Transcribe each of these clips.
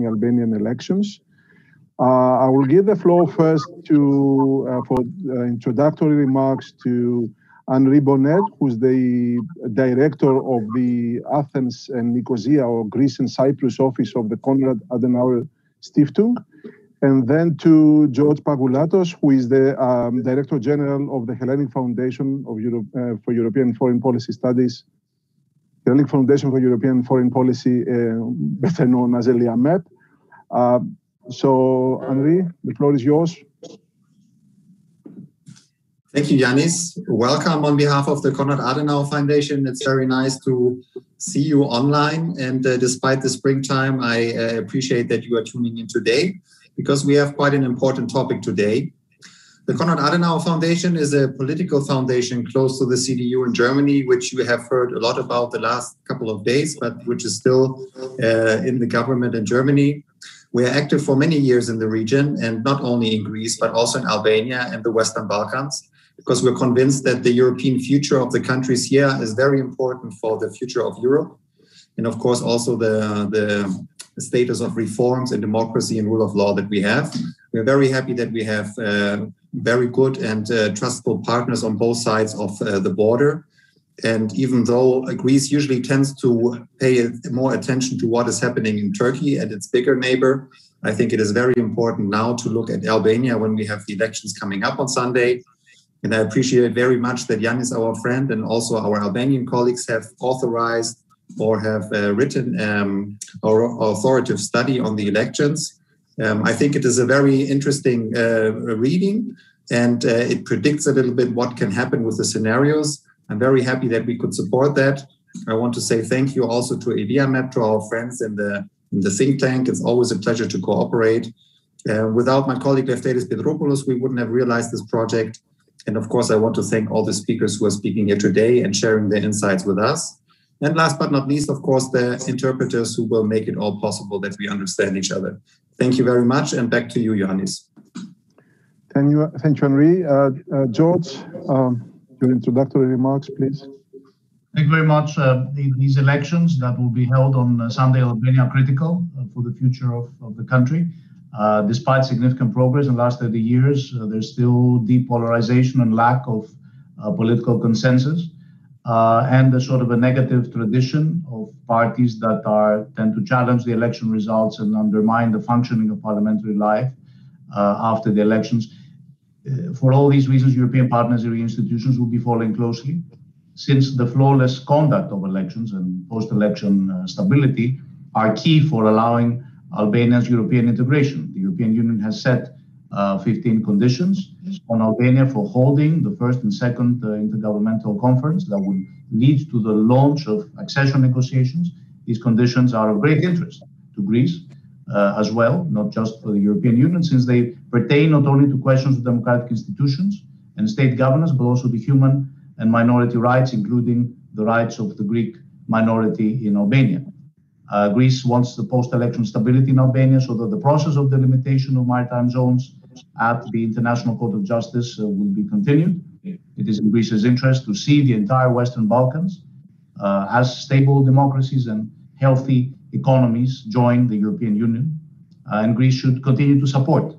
Albanian elections. I will give the floor first for introductory remarks to Henri Bohnet, who's the director of the Athens and Nicosia, or Greece and Cyprus Office of the Konrad-Adenauer-Stiftung, and then to George Pagoulatos, who is the Director General of the Hellenic Foundation of for European Foreign Policy Studies, Hellenic Foundation for European Foreign Policy, better known as ELIAMEP. So, Henri, the floor is yours. Thank you, Yanis. Welcome on behalf of the Konrad-Adenauer Foundation. It's very nice to see you online. And despite the springtime, I appreciate that you are tuning in today, because we have quite an important topic today. The Konrad-Adenauer Foundation is a political foundation close to the CDU in Germany, which you have heard a lot about the last couple of days, but which is still in the government in Germany. We are active for many years in the region, and not only in Greece, but also in Albania and the Western Balkans, because we're convinced that the European future of the countries here is very important for the future of Europe. And of course, also the status of reforms and democracy and rule of law that we have. We're very happy that we have very good and trustful partners on both sides of the border. And even though Greece usually tends to pay more attention to what is happening in Turkey and its bigger neighbor, I think it is very important now to look at Albania when we have the elections coming up on Sunday. And I appreciate very much that Yanis, our friend, and also our Albanian colleagues have authorized or have written our authoritative study on the elections. I think it is a very interesting reading, and it predicts a little bit what can happen with the scenarios. I'm very happy that we could support that. I want to say thank you also to ELIAMEP, to our friends in the think tank. It's always a pleasure to cooperate. Without my colleague Lefteris Pedropoulos, we wouldn't have realized this project. And of course, I want to thank all the speakers who are speaking here today and sharing their insights with us. And last but not least, of course, the interpreters who will make it all possible that we understand each other. Thank you very much, and back to you, Yanis. Thank you, Henri. George, your introductory remarks, please. Thank you very much. These elections that will be held on Sunday in Albania are critical for the future of the country. Despite significant progress in the last 30 years, there's still deep polarization and lack of political consensus, and a sort of a negative tradition of parties that tend to challenge the election results and undermine the functioning of parliamentary life after the elections. For all these reasons, European partners and institutions will be following closely, since the flawless conduct of elections and post-election stability are key for allowing Albania's European integration. The European Union has set 15 conditions on Albania for holding the first and second intergovernmental conference that would lead to the launch of accession negotiations. These conditions are of great interest to Greece as well, not just for the European Union, since they pertain not only to questions of democratic institutions and state governance, but also to human and minority rights, including the rights of the Greek minority in Albania. Greece wants the post-election stability in Albania so that the process of delimitation of maritime zones at the International Court of Justice will be continued. It is in Greece's interest to see the entire Western Balkans as stable democracies and healthy economies join the European Union. And Greece should continue to support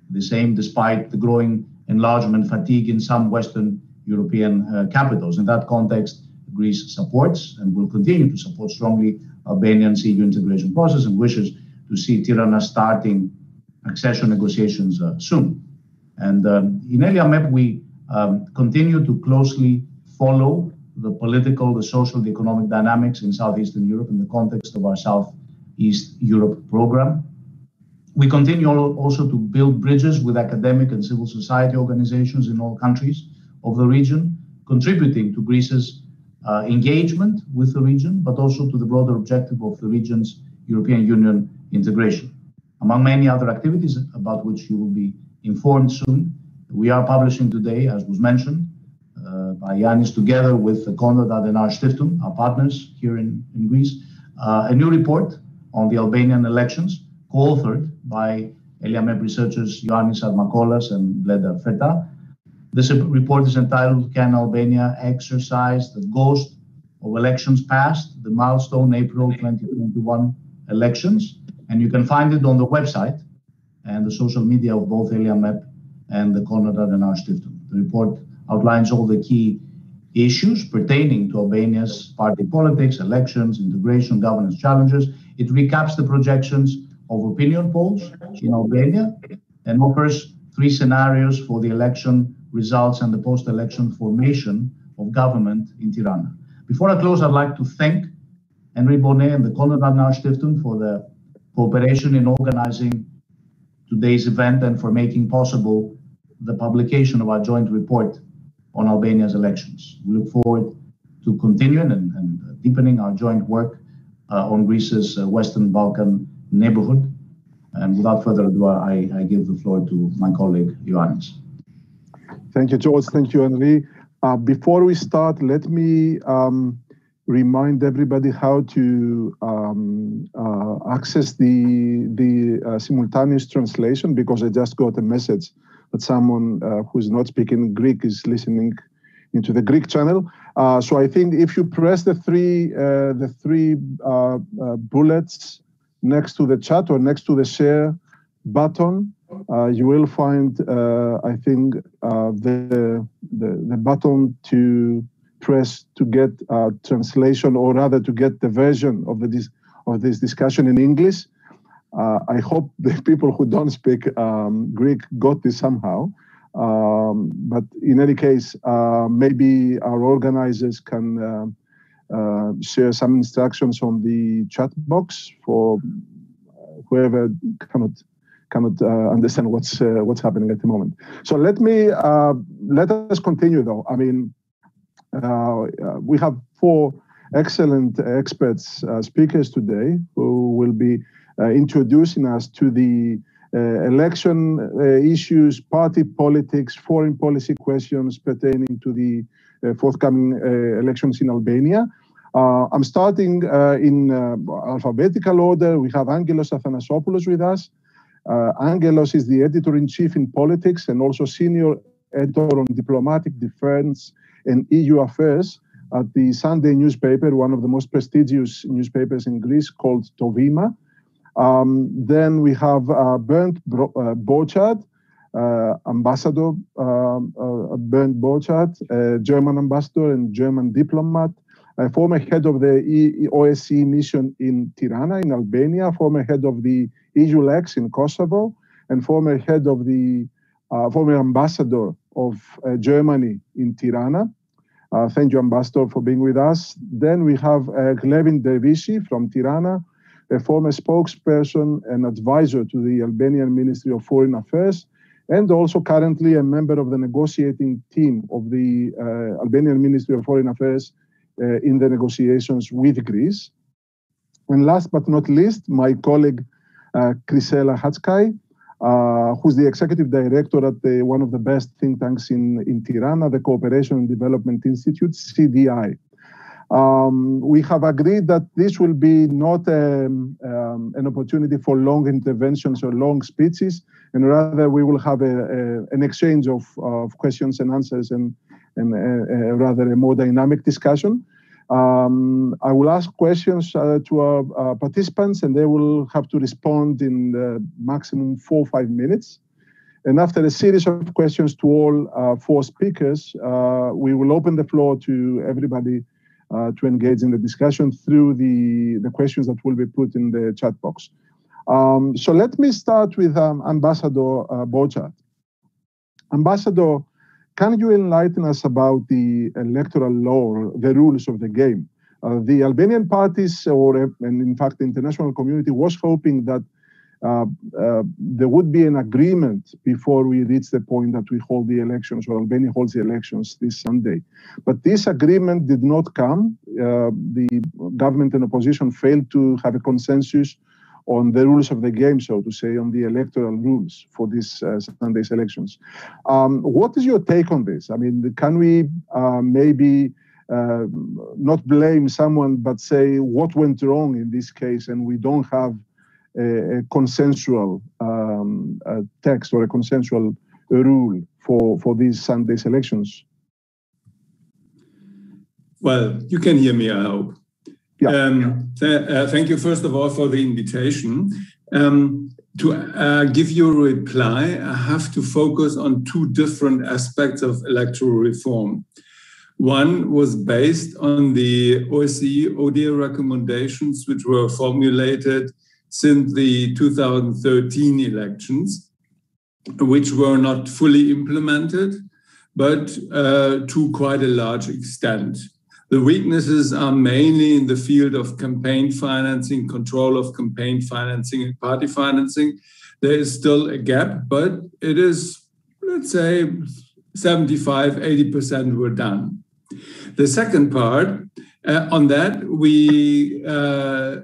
the same despite the growing enlargement fatigue in some Western European capitals. In that context, Greece supports and will continue to support strongly Albanian's EU integration process and wishes to see Tirana starting accession negotiations soon. And in ELIAMEP, we continue to closely follow the political, the social, the economic dynamics in Southeastern Europe in the context of our Southeast Europe program. We continue also to build bridges with academic and civil society organizations in all countries of the region, contributing to Greece's engagement with the region, but also to the broader objective of the region's European Union integration. Among many other activities about which you will be informed soon, we are publishing today, as was mentioned by Yanis, together with the Konrad-Adenauer-Stiftung, our partners here in Greece, a new report on the Albanian elections, co-authored by ELIAMEP researchers Ioannis Armakolas and Bleda Feta. This report is entitled, Can Albania Exercise the Ghost of Elections Past, the Milestone April 2021 Elections? And you can find it on the website and the social media of both ELIAMEP and the Konrad-Adenauer-Stiftung. The report outlines all the key issues pertaining to Albania's party politics, elections, integration, governance challenges. It recaps the projections of opinion polls in Albania and offers 3 scenarios for the election results and the post-election formation of government in Tirana. Before I close, I'd like to thank Henri Bohnet and the Konrad-Adenauer-Stiftung for the cooperation in organizing today's event and for making possible the publication of our joint report on Albania's elections. We look forward to continuing and deepening our joint work on Greece's Western Balkan neighborhood. And without further ado, I give the floor to my colleague, Ioannis. Thank you, George. Thank you, Henri. Before we start, let me remind everybody how to access the simultaneous translation, because I just got a message that someone who's not speaking Greek is listening into the Greek channel. So I think if you press the three bullets next to the chat or next to the share button, you will find, I think, the button to press to get translation, or rather to get the version of this discussion in English. I hope the people who don't speak Greek got this somehow. But in any case, maybe our organizers can share some instructions on the chat box for whoever cannot understand what's happening at the moment. So let us continue, though. I mean, we have 4 excellent experts, speakers today, who will be introducing us to the election issues, party politics, foreign policy questions pertaining to the forthcoming elections in Albania. I'm starting in alphabetical order. We have Angelos Athanassopoulos with us. Angelos is the editor-in-chief in politics and also senior editor on diplomatic, defense, and EU affairs at the Sunday newspaper, one of the most prestigious newspapers in Greece, called Vima. Then we have Bernd Borchardt, Ambassador Bernd Borchardt, German ambassador and German diplomat, former head of the OSCE mission in Tirana in Albania, former head of the EULEX in Kosovo, and former head of the former ambassador of Germany in Tirana. Thank you, Ambassador, for being with us. Then we have Glevin Dervishi from Tirana, a former spokesperson and advisor to the Albanian Ministry of Foreign Affairs, and also currently a member of the negotiating team of the Albanian Ministry of Foreign Affairs in the negotiations with Greece. And last but not least, my colleague Krisela Hackaj, who's the executive director at one of the best think tanks in Tirana, the Cooperation and Development Institute, CDI. We have agreed that this will be not an opportunity for long interventions or long speeches, and rather we will have an exchange of questions and answers and rather a more dynamic discussion. I will ask questions to our participants, and they will have to respond in the maximum 4 or 5 minutes. And after a series of questions to all 4 speakers, we will open the floor to everybody to engage in the discussion through the questions that will be put in the chat box. So let me start with Ambassador Borchardt. Ambassador, can you enlighten us about the electoral law, the rules of the game? The Albanian parties, and in fact the international community, was hoping that there would be an agreement before we reach the point that we hold the elections, or Albania holds the elections this Sunday. But this agreement did not come. The government and opposition failed to have a consensus on the rules of the game, so to say, on the electoral rules for this Sunday's elections. What is your take on this? I mean, can we maybe not blame someone, but say what went wrong in this case, and we don't have a consensual text or a consensual rule for these Sunday's elections? Well, you can hear me, I hope. Yeah. Thank you, first of all, for the invitation. To give you a reply, I have to focus on two different aspects of electoral reform. One was based on the OSCE ODIHR recommendations, which were formulated since the 2013 elections, which were not fully implemented, but to quite a large extent. The weaknesses are mainly in the field of campaign financing, control of campaign financing and party financing. There is still a gap, but it is, let's say, 75–80% were done. The second part, on that,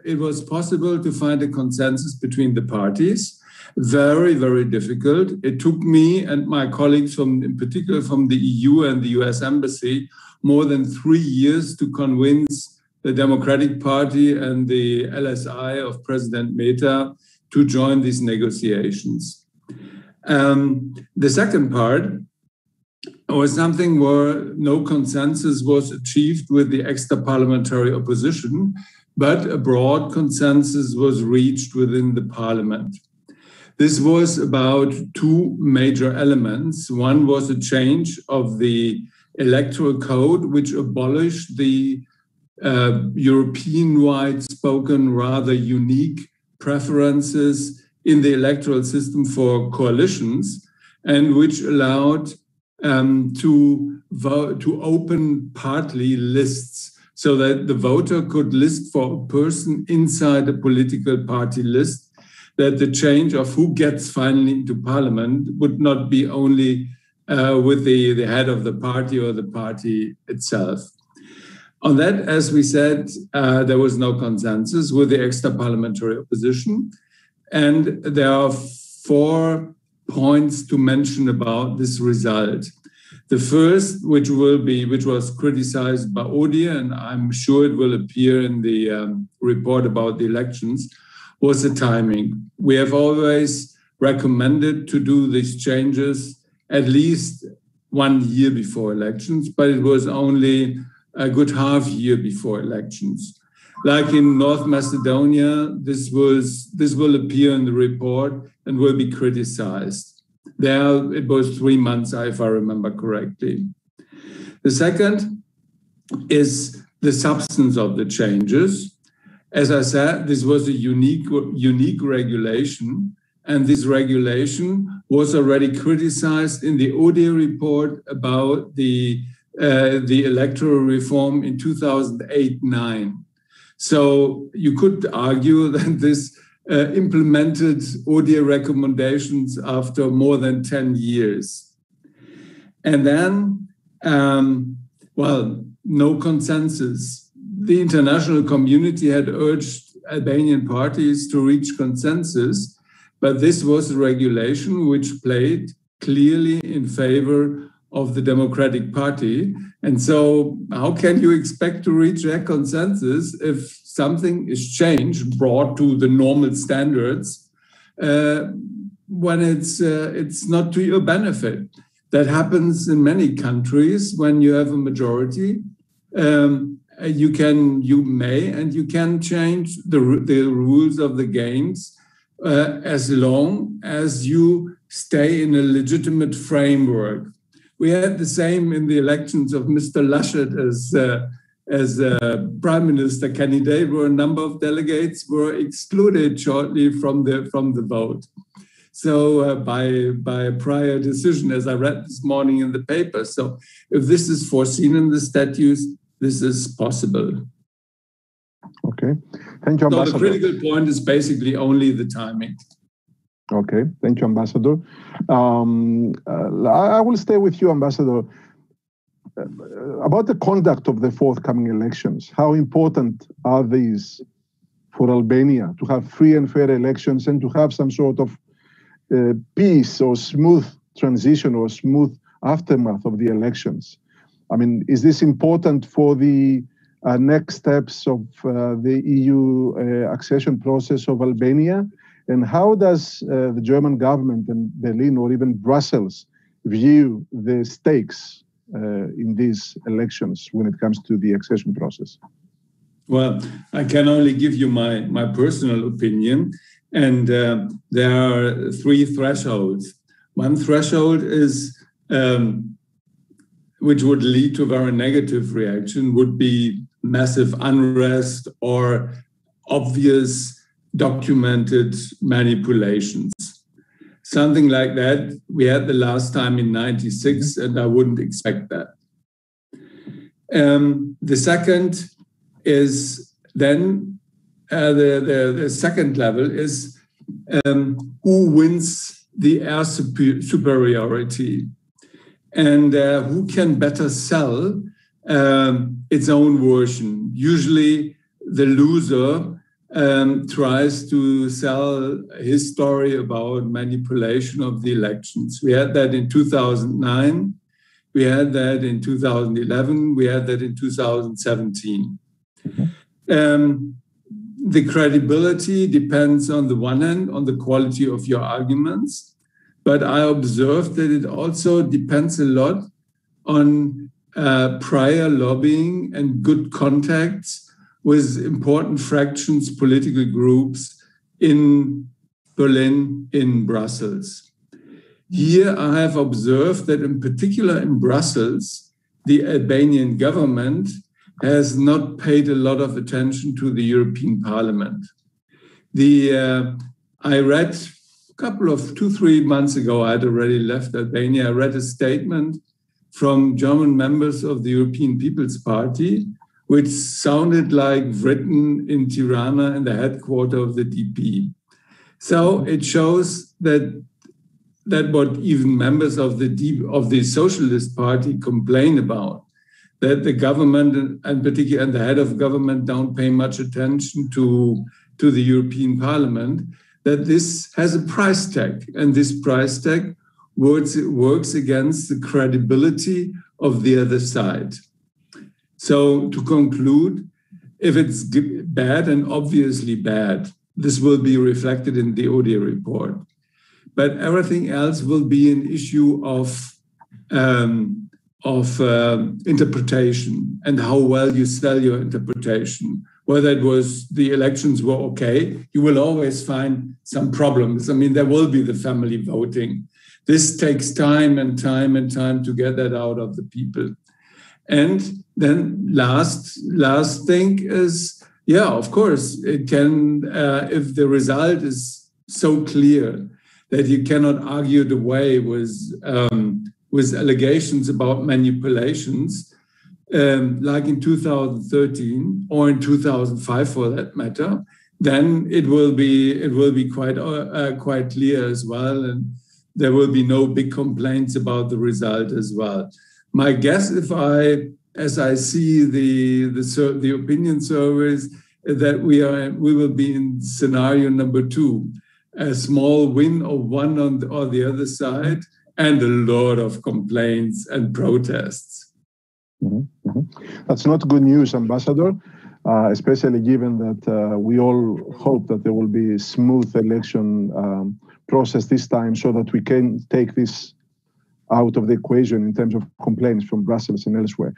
it was possible to find a consensus between the parties. Very, very difficult. It took me and my colleagues, in particular from the EU and the US Embassy, more than 3 years to convince the Democratic Party and the LSI of President Meta to join these negotiations. The second part was something where no consensus was achieved with the extra-parliamentary opposition, but a broad consensus was reached within the parliament. This was about two major elements. One was a change of the electoral code, which abolished the European-wide spoken, rather unique preferences in the electoral system for coalitions, and which allowed to open partly lists so that the voter could list for a person inside a political party list, that the change of who gets finally into parliament would not be only with the head of the party or the party itself. On that, as we said, there was no consensus with the extra-parliamentary opposition. And there are 4 points to mention about this result. The first, which was criticized by ODIHR, and I'm sure it will appear in the report about the elections, was the timing. We have always recommended to do these changes at least 1 year before elections, but it was only a good half year before elections. Like in North Macedonia, this will appear in the report and will be criticized. There it was 3 months, if I remember correctly. The second is the substance of the changes. As I said, this was a unique regulation, and this regulation was already criticized in the ODIHR report about the electoral reform in 2008-09. So you could argue that this implemented ODIHR recommendations after more than 10 years. And then, no consensus. The international community had urged Albanian parties to reach consensus, but this was a regulation which played clearly in favor of the Democratic Party. And so how can you expect to reach that consensus if something is changed, brought to the normal standards, when it's not to your benefit? That happens in many countries when you have a majority. You may change the rules of the games as long as you stay in a legitimate framework. We had the same in the elections of Mr. Laschet as prime minister candidate, where a number of delegates were excluded shortly from the vote. So by a prior decision, as I read this morning in the paper. So if this is foreseen in the statutes, this is possible. Okay, thank you, Ambassador. So the critical point is basically only the timing. Okay, thank you, Ambassador. I will stay with you, Ambassador. About the conduct of the forthcoming elections, how important are these for Albania to have free and fair elections and to have some sort of peace or smooth transition or smooth aftermath of the elections? I mean, is this important for the next steps of the EU accession process of Albania? And how does the German government and Berlin or even Brussels view the stakes in these elections when it comes to the accession process? Well, I can only give you my personal opinion. And there are three thresholds. One threshold is, which would lead to a very negative reaction, would be massive unrest or obvious documented manipulations. Something like that we had the last time in '96, and I wouldn't expect that. The second is then the second level is who wins the air superiority and who can better sell its own version. Usually the loser tries to sell his story about manipulation of the elections. We had that in 2009. We had that in 2011. We had that in 2017. The credibility depends on the one hand on the quality of your arguments, but I observed that it also depends a lot on prior lobbying and good contacts with important fractions, political groups in Berlin, in Brussels. Here I have observed that in particular in Brussels, the Albanian government has not paid a lot of attention to the European Parliament. I read a couple of 2-3 months ago, I had already left Albania, I read a statement from German members of the European People's Party, which sounded like written in Tirana in the headquarters of the DP. So it shows that what even members of the Socialist Party complain about, that the government and particularly and the head of government don't pay much attention to the European Parliament, that this has a price tag, and this price tag works against the credibility of the other side. So to conclude, if it's bad and obviously bad, this will be reflected in the ODA report. But everything else will be an issue of interpretation and how well you sell your interpretation. Whether it was the elections were okay, you will always find some problems. I mean, there will be the family voting. This takes time and time and time to get that out of the people. And then last thing is, yeah, of course, it can, if the result is so clear that you cannot argue the way with allegations about manipulations, like in 2013 or in 2005 for that matter, then it will be quite clear as well, and there will be no big complaints about the result as well. My guess, as I see the opinion surveys, that we will be in scenario number 2, a small win of one or the other side, and a lot of complaints and protests. Mm-hmm. Mm-hmm. That's not good news, Ambassador, especially given that we all hope that there will be a smooth election process this time, so that we can take this out of the equation in terms of complaints from Brussels and elsewhere.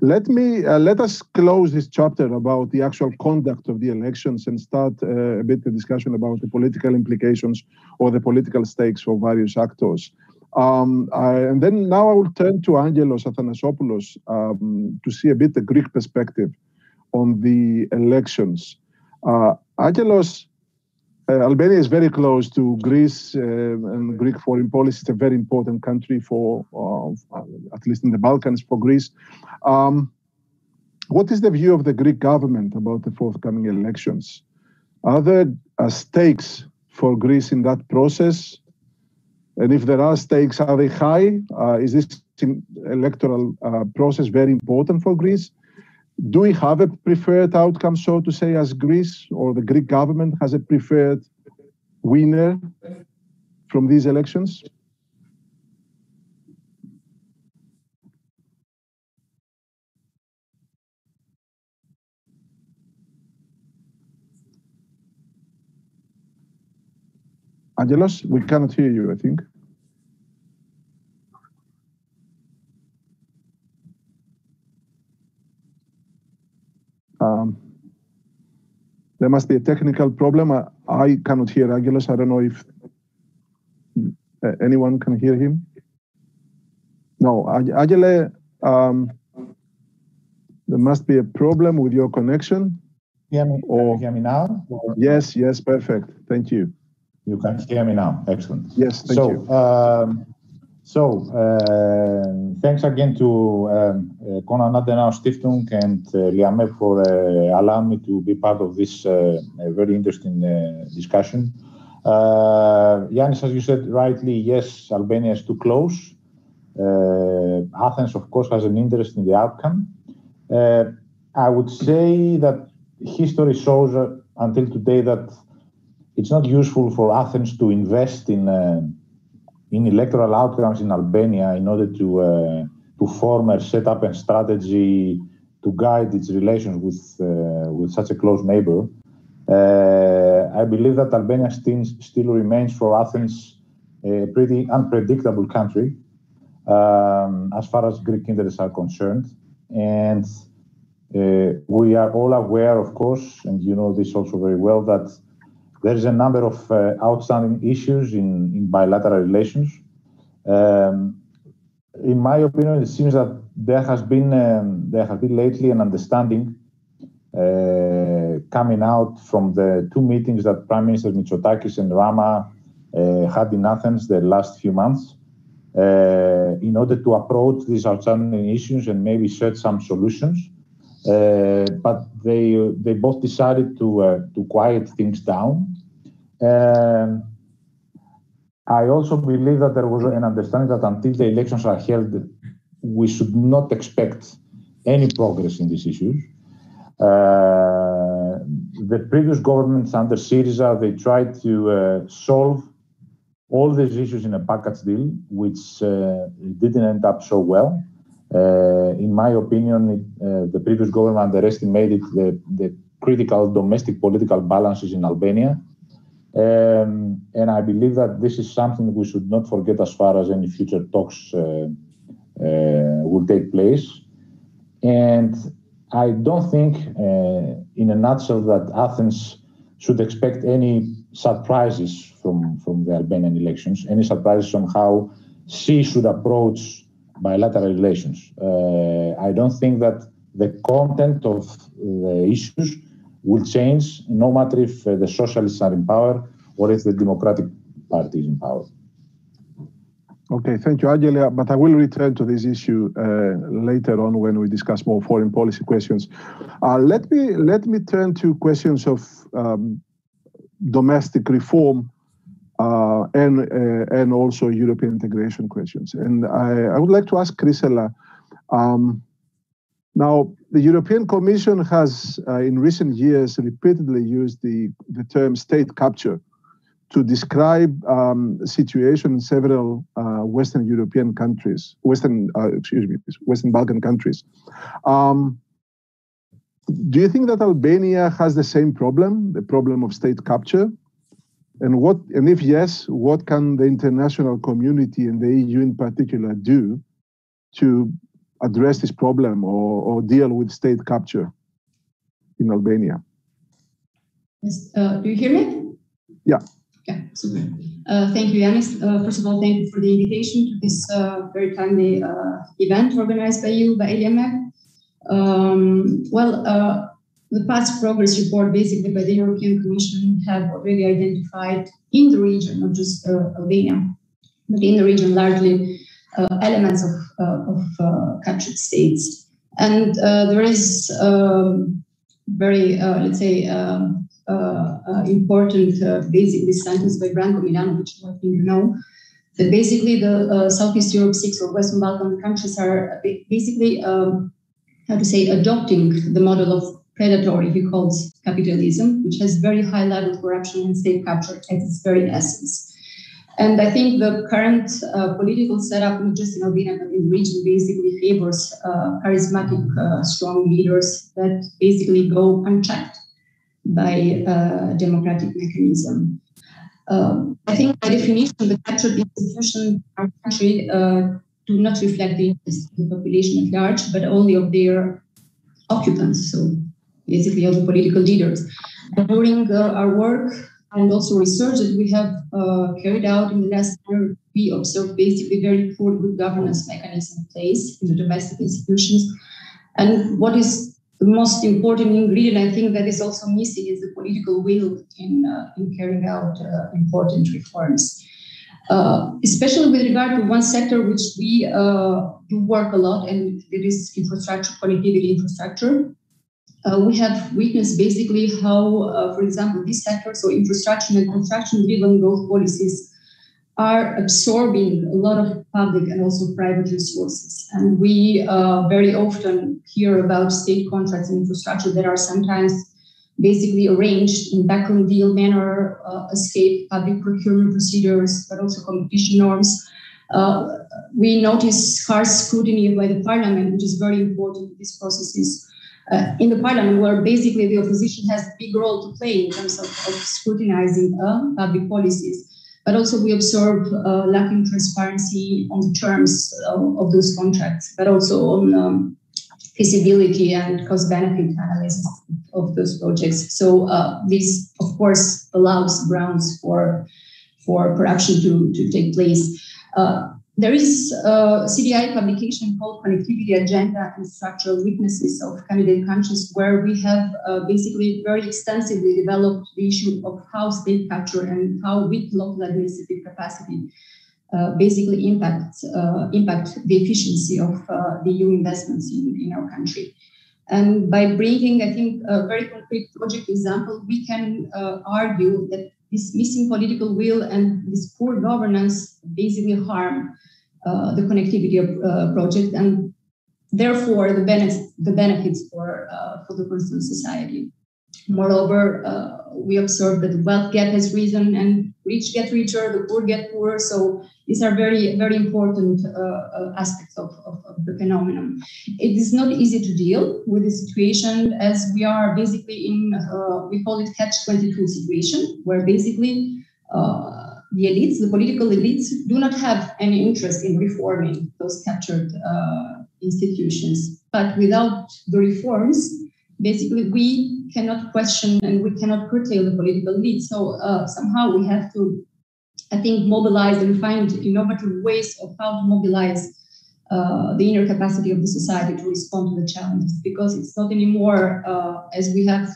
Let us close this chapter about the actual conduct of the elections and start a bit the discussion about the political implications or the political stakes for various actors. And then now I will turn to Angelos Athanassopoulos to see a bit the Greek perspective on the elections. Angelos, Albania is very close to Greece, and Greek foreign policy is a very important country for, at least in the Balkans, for Greece. What is the view of the Greek government about the forthcoming elections? Are there stakes for Greece in that process? And if there are stakes, are they high? Is this electoral process very important for Greece? Do we have a preferred outcome, so to say, as Greece, or the Greek government has a preferred winner from these elections? Angelos, we cannot hear you, I think. There must be a technical problem. I cannot hear Angelos. I don't know if anyone can hear him. No, Angele, there must be a problem with your connection. Hear me, can you hear me now? Yes, yes, perfect. Thank you. You can hear me now. Excellent. Yes, thank you. Thanks again to Konrad-Adenauer-Stiftung and ELIAMEP for allowing me to be part of this very interesting discussion. Yanis, as you said rightly, yes, Albania is too close. Athens, of course, has an interest in the outcome. I would say that history shows until today that it's not useful for Athens to invest in electoral outcomes in Albania in order to form a setup and strategy to guide its relations with such a close neighbor. I believe that Albania still remains for Athens a pretty unpredictable country as far as Greek interests are concerned. And we are all aware, of course, and you know this also very well, that there is a number of outstanding issues in bilateral relations. In my opinion, it seems that there has been lately an understanding coming out from the two meetings that Prime Minister Mitsotakis and Rama had in Athens the last few months in order to approach these outstanding issues and maybe set some solutions. But they both decided to quiet things down. I also believe that there was an understanding that until the elections are held, we should not expect any progress in these issues. The previous governments under Syriza, they tried to solve all these issues in a package deal, which didn't end up so well. In my opinion, the previous government underestimated the critical domestic political balances in Albania. And I believe that this is something we should not forget as far as any future talks will take place. And I don't think, in a nutshell, that Athens should expect any surprises from the Albanian elections, any surprises on how she should approach bilateral relations. I don't think that the content of the issues will change, no matter if the socialists are in power or if the Democratic Party is in power. Okay, thank you, Angelia. But I will return to this issue later on when we discuss more foreign policy questions. Let me turn to questions of domestic reform and also European integration questions. And I would like to ask Krisela. Now, the European Commission has, in recent years, repeatedly used the term state capture to describe a situation in several Western European countries, Western Balkan countries. Do you think that Albania has the same problem, the problem of state capture? And if yes, what can the international community and the EU in particular do to address this problem or deal with state capture in Albania? Yes. Do you hear me? Yeah. Okay, super. Thank you, Yanis. First of all, thank you for the invitation to this very timely event organized by you, by ELIAMEP. The past progress report, basically by the European Commission, have already identified in the region, not just Albania, but in the region largely, elements of country states. And there is very, let's say, important basically sentence by Branko Milanovic, who I think you know, that basically the Southeast Europe 6 or Western Balkan countries are basically, adopting the model of predatory, he calls capitalism, which has very high level corruption and state capture at its very essence. And I think the current political setup, not just in Albania, but in the region, basically favors charismatic, strong leaders that basically go unchecked by democratic mechanism. I think by definition, the captured institutions in our country do not reflect the interests of the population at large, but only of their occupants. So basically of the political leaders. And during our work and also research that we have carried out in the last year, we observed basically very poor good governance mechanisms in place in the domestic institutions. And what is the most important ingredient, I think, that is also missing is the political will in carrying out important reforms. Especially with regard to one sector which we do work a lot, and it is infrastructure, connectivity infrastructure. We have witnessed basically how, for example, this sector, so infrastructure and construction-driven growth policies, are absorbing a lot of public and also private resources. And we very often hear about state contracts in infrastructure that are sometimes basically arranged in backroom deal manner, escape public procurement procedures, but also competition norms. We notice harsh scrutiny by the parliament, which is very important in these processes. In the parliament, where basically the opposition has a big role to play in terms of scrutinizing public policies. But also we observe lacking transparency on the terms of those contracts, but also on feasibility and cost-benefit analysis of those projects. So this, of course, allows grounds for corruption to take place. There is a CDI publication called Connectivity Agenda and Structural Weaknesses of Candidate Countries, where we have basically very extensively developed the issue of how state capture and how weak local administrative capacity basically impact the efficiency of the EU investments in our country. And by bringing, I think, a very concrete project example, we can argue that this missing political will and this poor governance basically harm the connectivity project, and therefore the benefits for the concerned society. Moreover, we observe that the wealth gap has risen and rich get richer, the poor get poorer. So these are very, very important aspects of the phenomenon. It is not easy to deal with the situation, as we are basically in, we call it catch-22 situation, where basically the elites, the political elites, do not have any interest in reforming those captured institutions. But without the reforms, basically we cannot question and we cannot curtail the political elite. So somehow we have to, I think, mobilize and find innovative ways of how to mobilize the inner capacity of the society to respond to the challenges, because it's not anymore as we have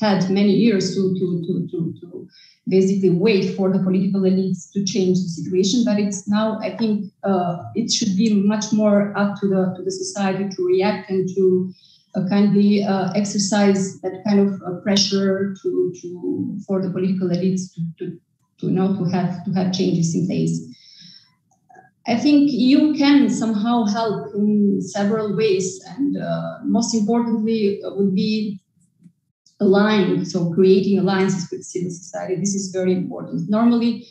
had many years to basically wait for the political elites to change the situation, but it's now, I think, it should be much more up to the society to react and to kindly exercise that kind of pressure for the political elites to have changes in place. I think EU can somehow help in several ways, and most importantly would be aligned, so creating alliances with civil society. This is very important. Normally,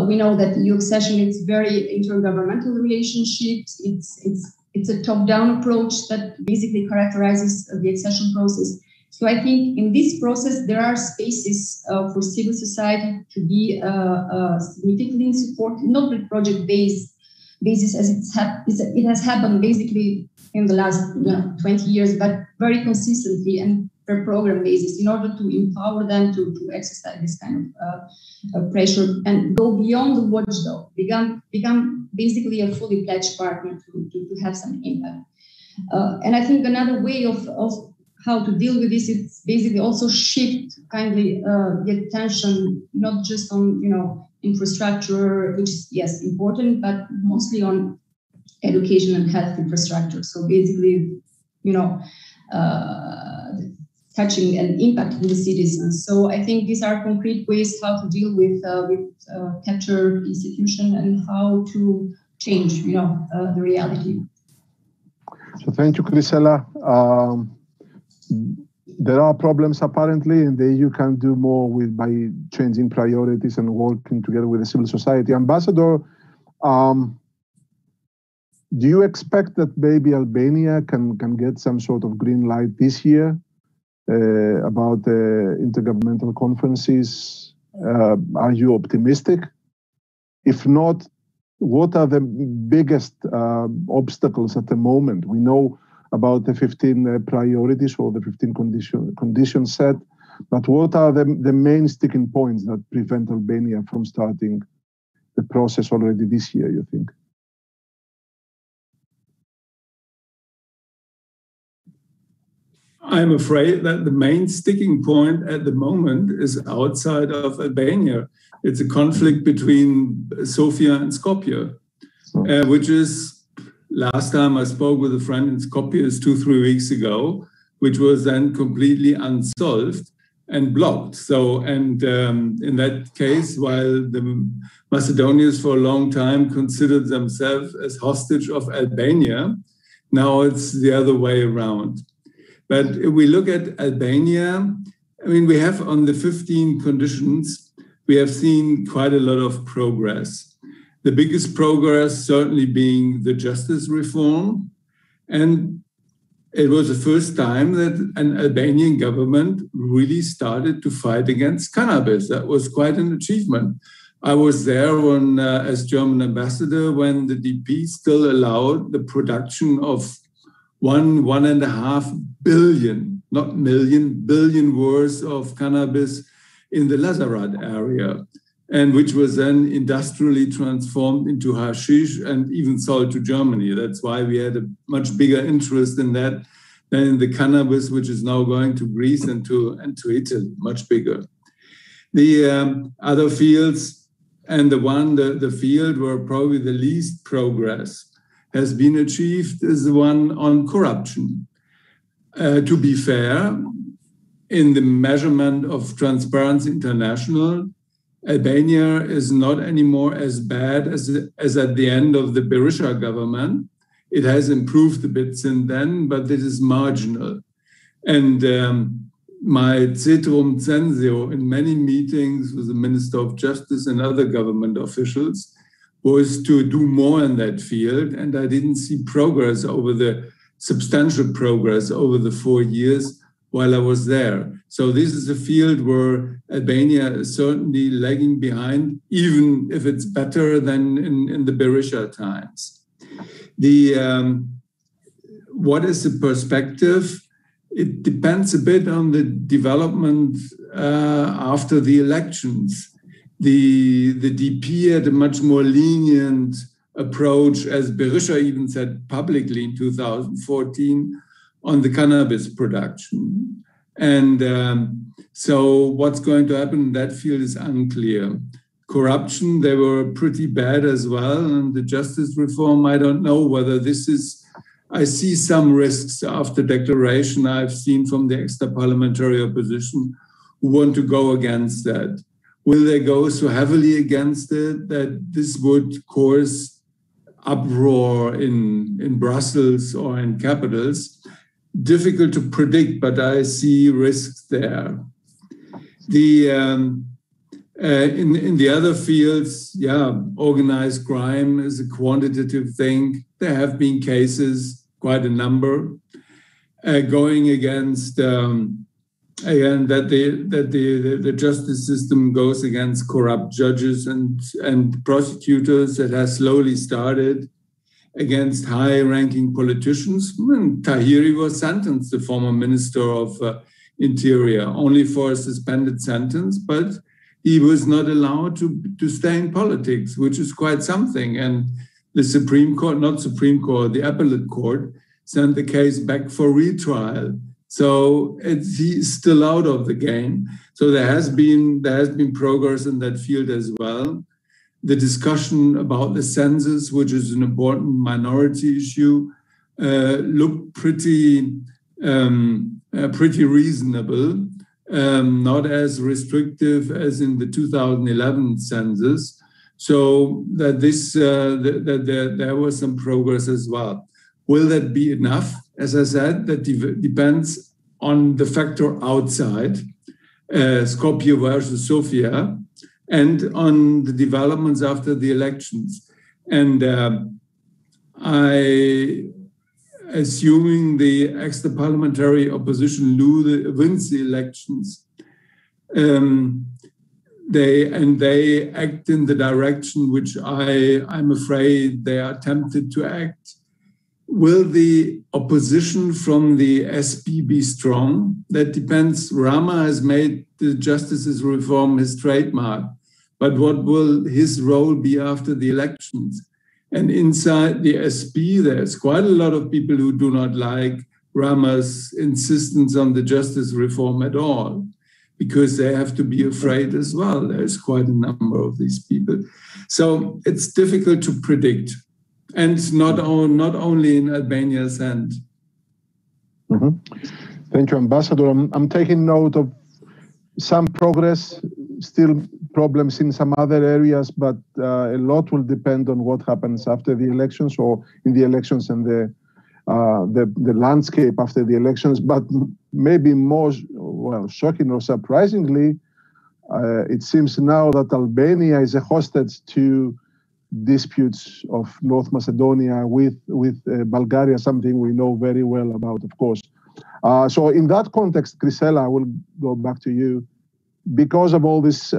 we know that EU accession is very intergovernmental relationships. It's a top-down approach that basically characterizes the accession process. So I think in this process, there are spaces for civil society to be significantly supported, not with project-based basis as it has happened basically in the last 20 years, but very consistently and per program basis, in order to empower them to exercise this kind of pressure and go beyond the watchdog, become basically a fully pledged partner to have some impact. And I think another way of how to deal with this is basically also shift kindly the attention, not just on infrastructure, which is yes important, but mostly on education and health infrastructure. So basically, touching and impacting the citizens. So I think these are concrete ways how to deal with captured institution and how to change, the reality. So thank you, Krisela. There are problems apparently, and the EU can do more by changing priorities and working together with the civil society. Ambassador, do you expect that maybe Albania can get some sort of green light this year about the intergovernmental conferences? Are you optimistic? If not, what are the biggest obstacles at the moment? We know about the 15 priorities or the 15 conditions set. But what are the main sticking points that prevent Albania from starting the process already this year, you think? I'm afraid that the main sticking point at the moment is outside of Albania. It's a conflict between Sofia and Skopje, which is, last time I spoke with a friend in Skopje is 2-3 weeks ago, which was then completely unsolved and blocked. So, and in that case, while the Macedonians for a long time considered themselves as hostage of Albania, now it's the other way around. But if we look at Albania, I mean, we have on the 15 conditions, we have seen quite a lot of progress. The biggest progress certainly being the justice reform. And it was the first time that an Albanian government really started to fight against cannabis. That was quite an achievement. I was there when, as German ambassador when the DP still allowed the production of 1.5 billion, not million, billion worth of cannabis in the Lazarat area, and which was then industrially transformed into hashish and even sold to Germany. That's why we had a much bigger interest in that than in the cannabis, which is now going to Greece and to Italy, much bigger. The other fields, and the field where probably the least progress has been achieved is the one on corruption. To be fair, in the measurement of Transparency International, Albania is not anymore as bad as at the end of the Berisha government. It has improved a bit since then, but it is marginal. And my ceterum censeo in many meetings with the Minister of Justice and other government officials was to do more in that field. And I didn't see progress substantial progress over the 4 years while I was there. So this is a field where Albania is certainly lagging behind, even if it's better than in the Berisha times. What is the perspective? It depends a bit on the development after the elections. The DP had a much more lenient approach, as Berisha even said publicly in 2014, on the cannabis production. And so what's going to happen in that field is unclear. Corruption, they were pretty bad as well. And the justice reform, I don't know whether this is, I see some risks after declaration I've seen from the extra-parliamentary opposition who want to go against that. Will they go so heavily against it that this would cause uproar in Brussels or in capitals? Difficult to predict, but I see risks there. In the other fields, organized crime is a quantitative thing. There have been cases, quite a number, going against again that the justice system goes against corrupt judges and prosecutors. That has slowly started against high-ranking politicians. Tahiri was sentenced, the former Minister of Interior, only for a suspended sentence, but he was not allowed to stay in politics, which is quite something. And the Supreme Court, not Supreme Court, the Appellate Court, sent the case back for retrial. So he's still out of the game. So there has been progress in that field as well. The discussion about the census, which is an important minority issue, looked pretty reasonable, not as restrictive as in the 2011 census. So that there was some progress as well. Will that be enough? As I said, that depends on the factor outside, Skopje versus Sofia, and on the developments after the elections. And assuming the extra-parliamentary opposition wins the elections, they act in the direction which I'm afraid they are tempted to act. will the opposition from the SP be strong? That depends. Rama has made the justices reform his trademark, but what will his role be after the elections? And inside the SP, there's quite a lot of people who do not like Rama's insistence on the justice reform at all, because they have to be afraid as well. There's quite a number of these people. So it's difficult to predict. And not only in Albania's hand. Thank you, Ambassador. I'm taking note of some progress, still problems in some other areas, but a lot will depend on what happens after the elections, or in the elections and the landscape after the elections. But maybe more, well, shocking or surprisingly, it seems now that Albania is a hostage to disputes of North Macedonia with Bulgaria, something we know very well about, of course. So in that context, Krisela, I will go back to you. Because of all these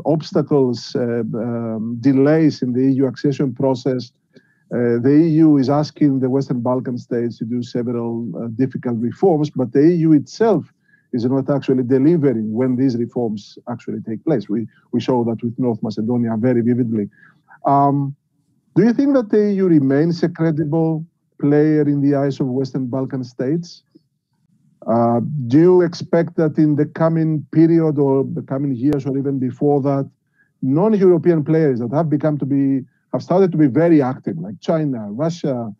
obstacles, delays in the EU accession process, the EU is asking the Western Balkan states to do several difficult reforms, but the EU itself is not actually delivering when these reforms actually take place. We show that with North Macedonia very vividly. Do you think that the EU remains a credible player in the eyes of Western Balkan states? Do you expect that in the coming period or the coming years or even before that, non-European players that have started to be very active, like China, Russia,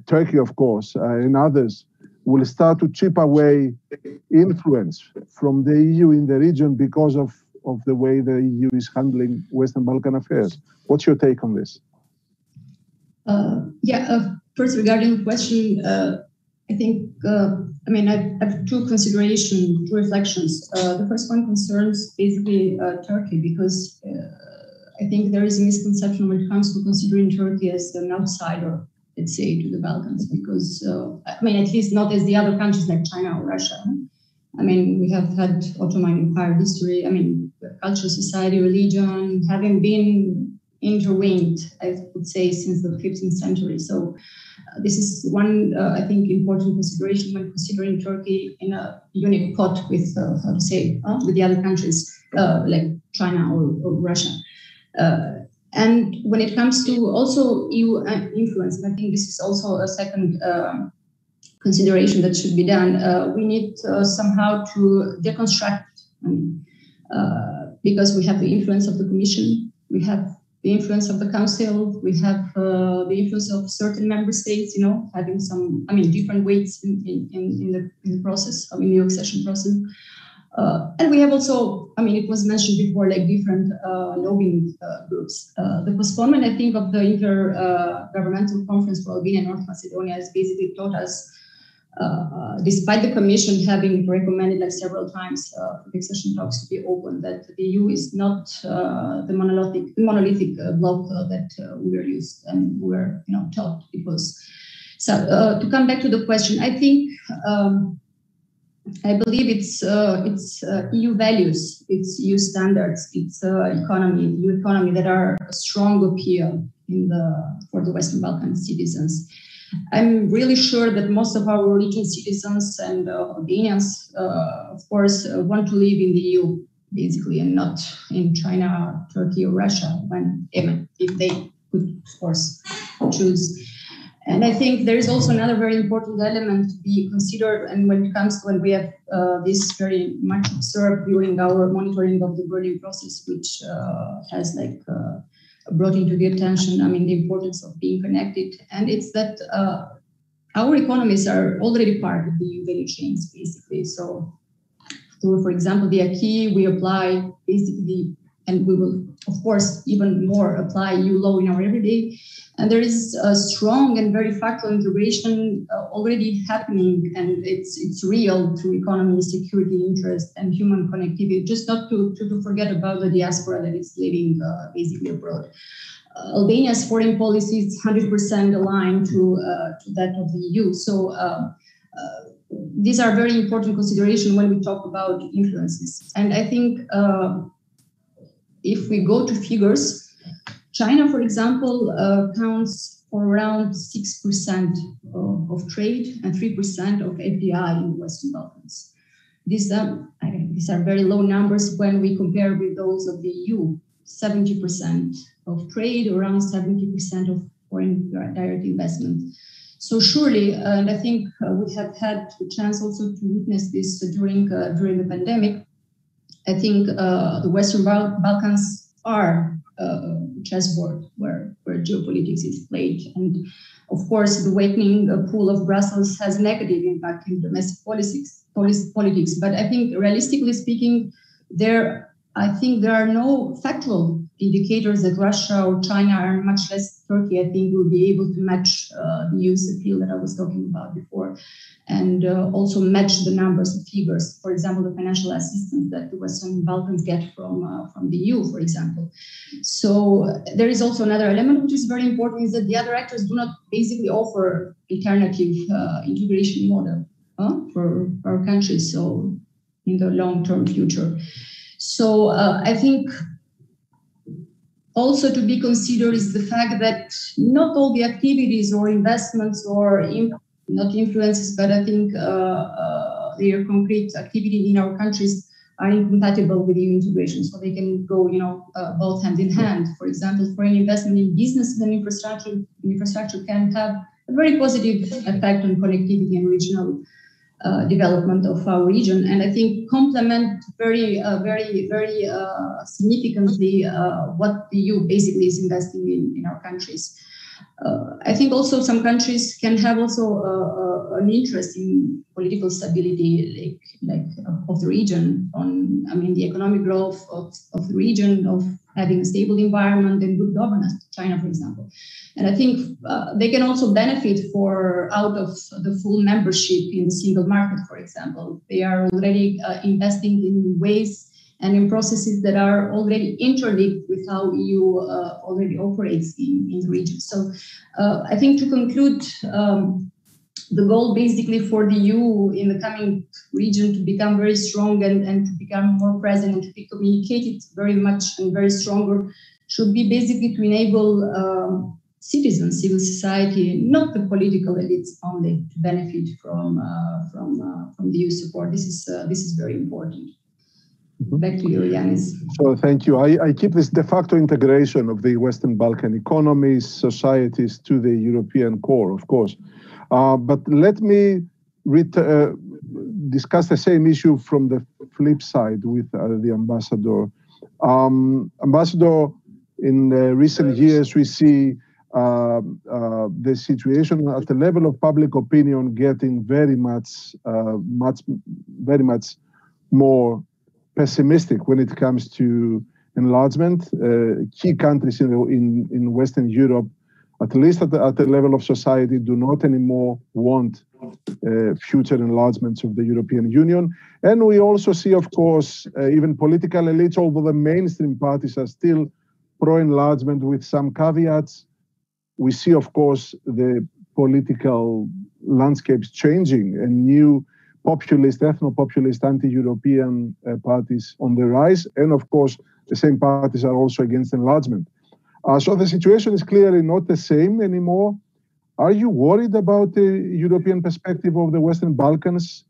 Turkey, of course, and others, will start to chip away influence from the EU in the region because of the way the EU is handling Western Balkan affairs? What's your take on this? First, regarding the question, I think, I have two reflections. The first one concerns basically Turkey, because I think there is a misconception when it comes to considering Turkey as an outsider, let's say, to the Balkans, because, at least not as the other countries like China or Russia. We have had Ottoman Empire history, culture, society, religion, having been intertwined, I would say, since the 15th century. So this is one, I think, important consideration when considering Turkey in a unique pot with, with the other countries like China or Russia. And when it comes to also EU influence, and I think this is also a second consideration that should be done, we need somehow to deconstruct, because we have the influence of the Commission, we have the influence of the Council, we have the influence of certain member states, having some, different weights in the process, in the accession process. And we have also, it was mentioned before, like different lobbying groups. The postponement, I think, of the intergovernmental conference for Albania and North Macedonia has basically taught us, despite the Commission having recommended several times for the accession talks to be open, that the EU is not the monolithic bloc that we were used and we were taught it was. So to come back to the question, I think I believe it's EU values, it's EU standards, it's EU economy that are a strong appeal for the Western Balkan citizens. I'm really sure that most of our region citizens and Albanians, of course, want to live in the EU, basically, and not in China, Turkey, or Russia, if they could, of course, choose. And I think there is also another very important element to be considered, and when we have this very much observed during our monitoring of the Berlin process, which has brought into the attention, the importance of being connected. And it's that our economies are already part of the EU value chains, basically. So through, for example, the acquis, we apply basically, and we will, of course, even more apply EU law in our everyday. And there is a strong and very factual integration already happening, and it's real through economy, security, interest, and human connectivity. Just not to forget about the diaspora that is living basically abroad. Albania's foreign policy is 100% aligned to that of the EU. So these are very important considerations when we talk about influences. And I think if we go to figures, China, for example, counts for around 6% of trade and 3% of FDI in the Western Balkans. These are very low numbers when we compare with those of the EU. 70% of trade, around 70% of foreign direct investment. So surely, and I think we have had the chance also to witness this during the pandemic. I think the Western Balkans are a chessboard where geopolitics is played, and of course, the weakening pull of Brussels has negative impact in domestic politics. But I think, realistically speaking, there are no factual indicators that Russia or China, and much less Turkey, I think, will be able to match the EU's appeal that I was talking about before, and also match the numbers and figures. For example, the financial assistance that the Western Balkans get from the EU, for example. So there is also another element which is very important, is that the other actors do not basically offer alternative integration model for our countries, so in the long-term future. So I think also to be considered is the fact that not all the activities or investments or not influences, but I think their concrete activity in our countries are incompatible with EU integration. So they can go, both hand in hand. For example, foreign investment in business and infrastructure can have a very positive effect on connectivity and regional development of our region, and I think complement very significantly what the EU basically is investing in our countries. I think also some countries can have also an interest in political stability, like of the region, the economic growth of the region, of having a stable environment and good governance, China, for example. And I think they can also benefit out of the full membership in the single market, for example. They are already investing in ways and in processes that are already interlinked with how EU already operates in the region. So I think to conclude, the goal basically for the EU in the coming region to become very strong and to become more present and to be communicated very much and very stronger should be basically to enable citizens, civil society, not the political elites only, to benefit from the EU support. This is very important. Back to you, Yanis. So thank you. I keep this de facto integration of the Western Balkan economies, societies to the European core, of course. But let me discuss the same issue from the flip side with the ambassador. Ambassador, in recent years, we see the situation at the level of public opinion getting very much more pessimistic when it comes to enlargement. Key countries in Western Europe, at least at the level of society, do not anymore want future enlargements of the European Union. And we also see, of course, even political elites, although the mainstream parties are still pro-enlargement with some caveats. We see, of course, the political landscapes changing and new populist, ethno-populist, anti-European parties on the rise. And of course, the same parties are also against enlargement. So the situation is clearly not the same anymore. Are you worried about the European perspective of the Western Balkans?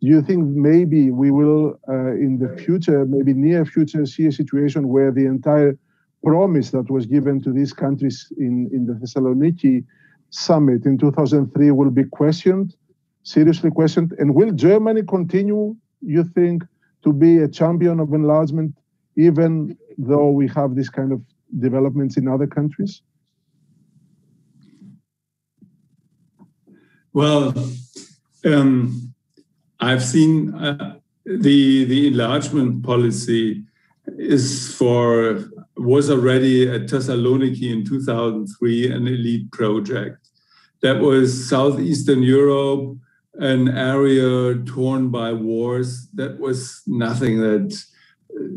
Do you think maybe we will, in the future, maybe near future, see a situation where the entire promise that was given to these countries in the Thessaloniki summit in 2003 will be questioned? Seriously questioned? And will Germany continue, you think, to be a champion of enlargement, even though we have this kind of developments in other countries? Well, I've seen the enlargement policy was already at Thessaloniki in 2003 an elite project. That was Southeastern Europe, an area torn by wars. That was nothing that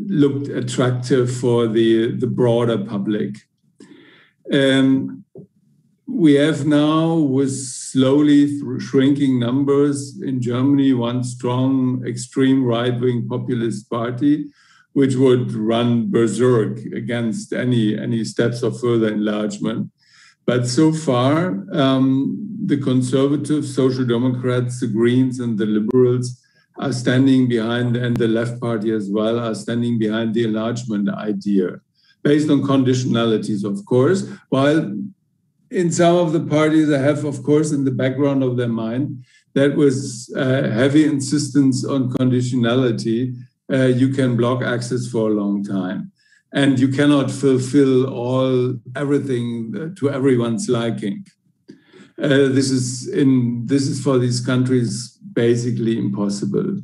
looked attractive for the broader public. We have now, with slowly shrinking numbers in Germany, one strong extreme right-wing populist party, which would run berserk against any steps of further enlargement. But so far, the conservatives, social democrats, the Greens and the liberals are standing behind, and the left party as well, are standing behind the enlargement idea, based on conditionalities, of course, while in some of the parties they have, of course, in the background of their mind, that was heavy insistence on conditionality. You can block access for a long time, and you cannot fulfill everything to everyone's liking. This is for these countries basically impossible.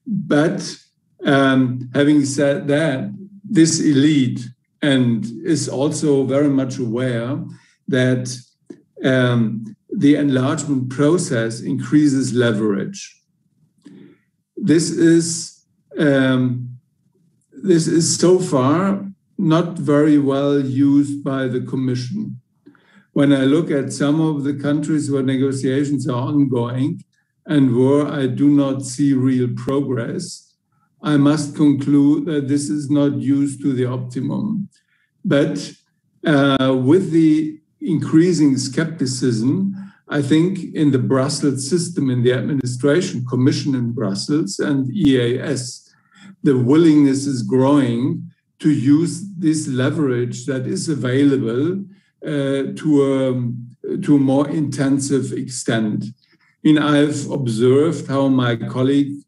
But having said that, this elite and is also very much aware that the enlargement process increases leverage. This is so far not very well used by the Commission. When I look at some of the countries where negotiations are ongoing and where I do not see real progress, I must conclude that this is not used to the optimum. But with the increasing skepticism, I think in the Brussels system, in the administration, Commission in Brussels and EAS, the willingness is growing to use this leverage that is available to a more intensive extent. I've observed how my colleagues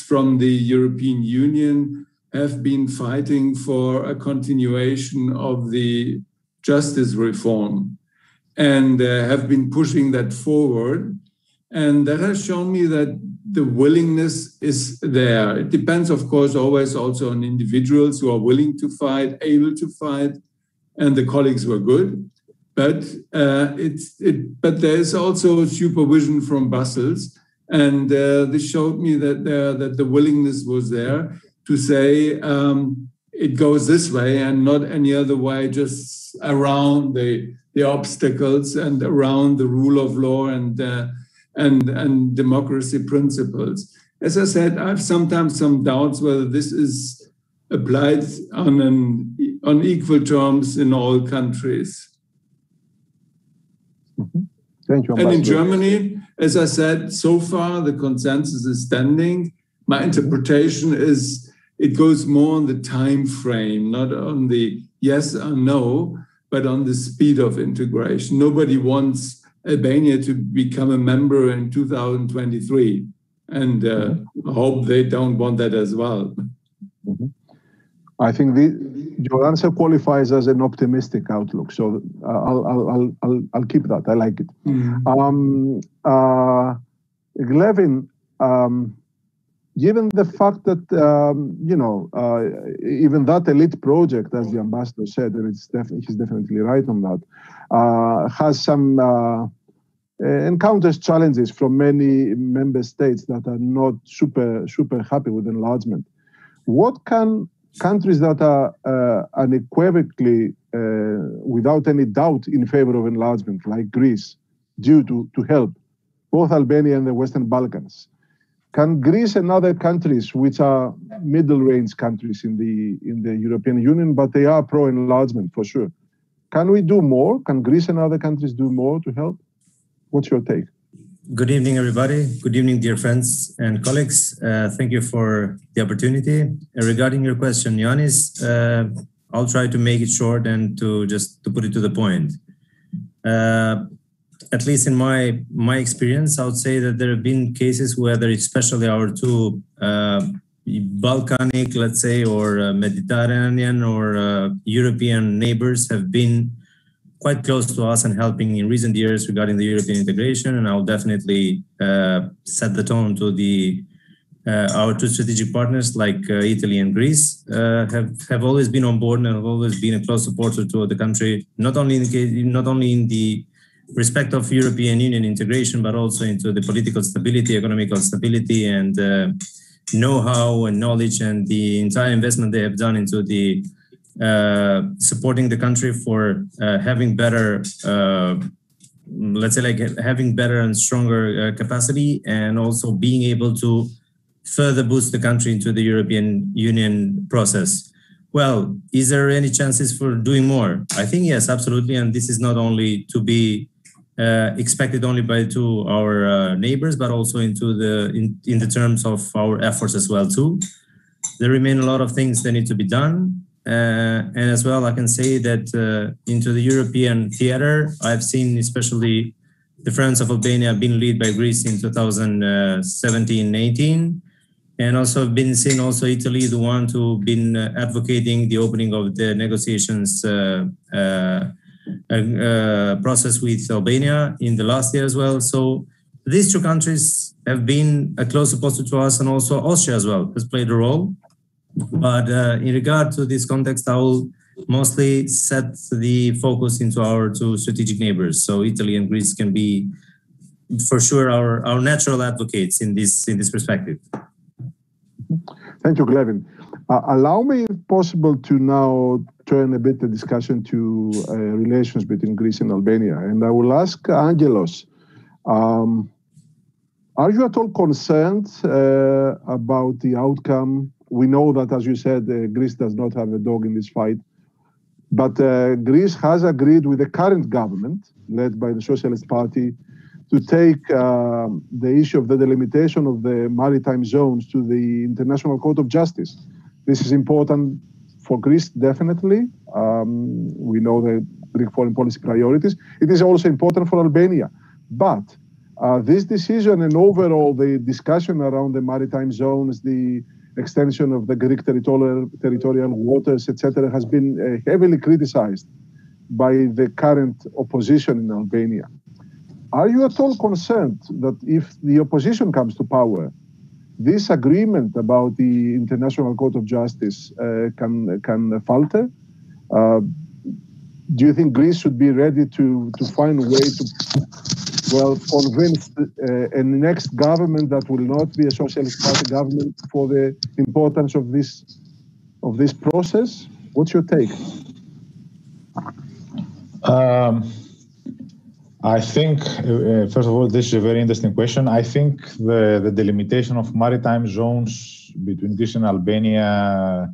from the European Union have been fighting for a continuation of the justice reform and have been pushing that forward. And that has shown me that the willingness is there. It depends, of course, always also on individuals who are willing to fight, able to fight, and the colleagues were good. But but there is also supervision from Brussels, and this showed me that the willingness was there to say it goes this way and not any other way, just around the obstacles and around the rule of law and democracy principles. As I said, I have sometimes some doubts whether this is applied on equal terms in all countries. Mm-hmm. Thank you. And in Germany, as I said, so far the consensus is standing. My interpretation is it goes more on the time frame, not on the yes or no, but on the speed of integration. Nobody wants Albania to become a member in 2023, and I hope they don't want that as well. Mm-hmm. I think your answer qualifies as an optimistic outlook, so I'll keep that. I like it. Mm-hmm. Glevin, given the fact that even that elite project, as the ambassador said, and he's definitely right on that, has some encounters challenges from many member states that are not super happy with enlargement. What can countries that are unequivocally, without any doubt, in favor of enlargement, like Greece, do to help both Albania and the Western Balkans? Can Greece and other countries, which are middle-range countries in the European Union, but they are pro-enlargement for sure, can we do more? Can Greece and other countries do more to help? What's your take? Good evening, everybody. Good evening, dear friends and colleagues. Thank you for the opportunity. Regarding your question, Yanis, I'll try to make it short and to put it to the point. At least in my experience, I would say that there have been cases where especially our two Balkanic, let's say, or Mediterranean or European neighbors have been quite close to us and helping in recent years regarding the European integration. And I'll definitely set the tone to our two strategic partners like Italy and Greece have always been on board and have always been a close supporter to the country, not only in the respect of European Union integration, but also into the political stability, economical stability, and know-how and knowledge, and the entire investment they have done into the supporting the country for having better, let's say, like having better and stronger capacity, and also being able to further boost the country into the European Union process. Well, is there any chances for doing more? I think yes, absolutely. And this is not only to be expected only to our neighbors, but also in the terms of our efforts as well too. There remain a lot of things that need to be done. And as well, I can say that into the European theater, I've seen especially the friends of Albania being led by Greece in 2017-18. And also been seeing also Italy, the one who been advocating the opening of the negotiations process with Albania in the last year as well. So these two countries have been a close opposite to us, and also Austria as well has played a role. But in regard to this context, I will mostly set the focus into our two strategic neighbors. So Italy and Greece can be, for sure, our natural advocates in this perspective. Thank you, Glevin. Allow me, if possible, to now turn a bit the discussion to relations between Greece and Albania. And I will ask Angelos, are you at all concerned about the outcome? We know that, as you said, Greece does not have a dog in this fight. But Greece has agreed with the current government, led by the Socialist Party, to take the issue of the delimitation of the maritime zones to the International Court of Justice. This is important for Greece, definitely. We know the Greek foreign policy priorities. It is also important for Albania. But this decision and overall the discussion around the maritime zones, the extension of the Greek territorial waters, etc., has been heavily criticized by the current opposition in Albania. Are you at all concerned that if the opposition comes to power, this agreement about the International Court of Justice can falter? Do you think Greece should be ready to find a way to, well, convince a next government that will not be a Socialist Party government for the importance of this process? What's your take? I think, first of all, this is a very interesting question. I think the delimitation of maritime zones between Greece and Albania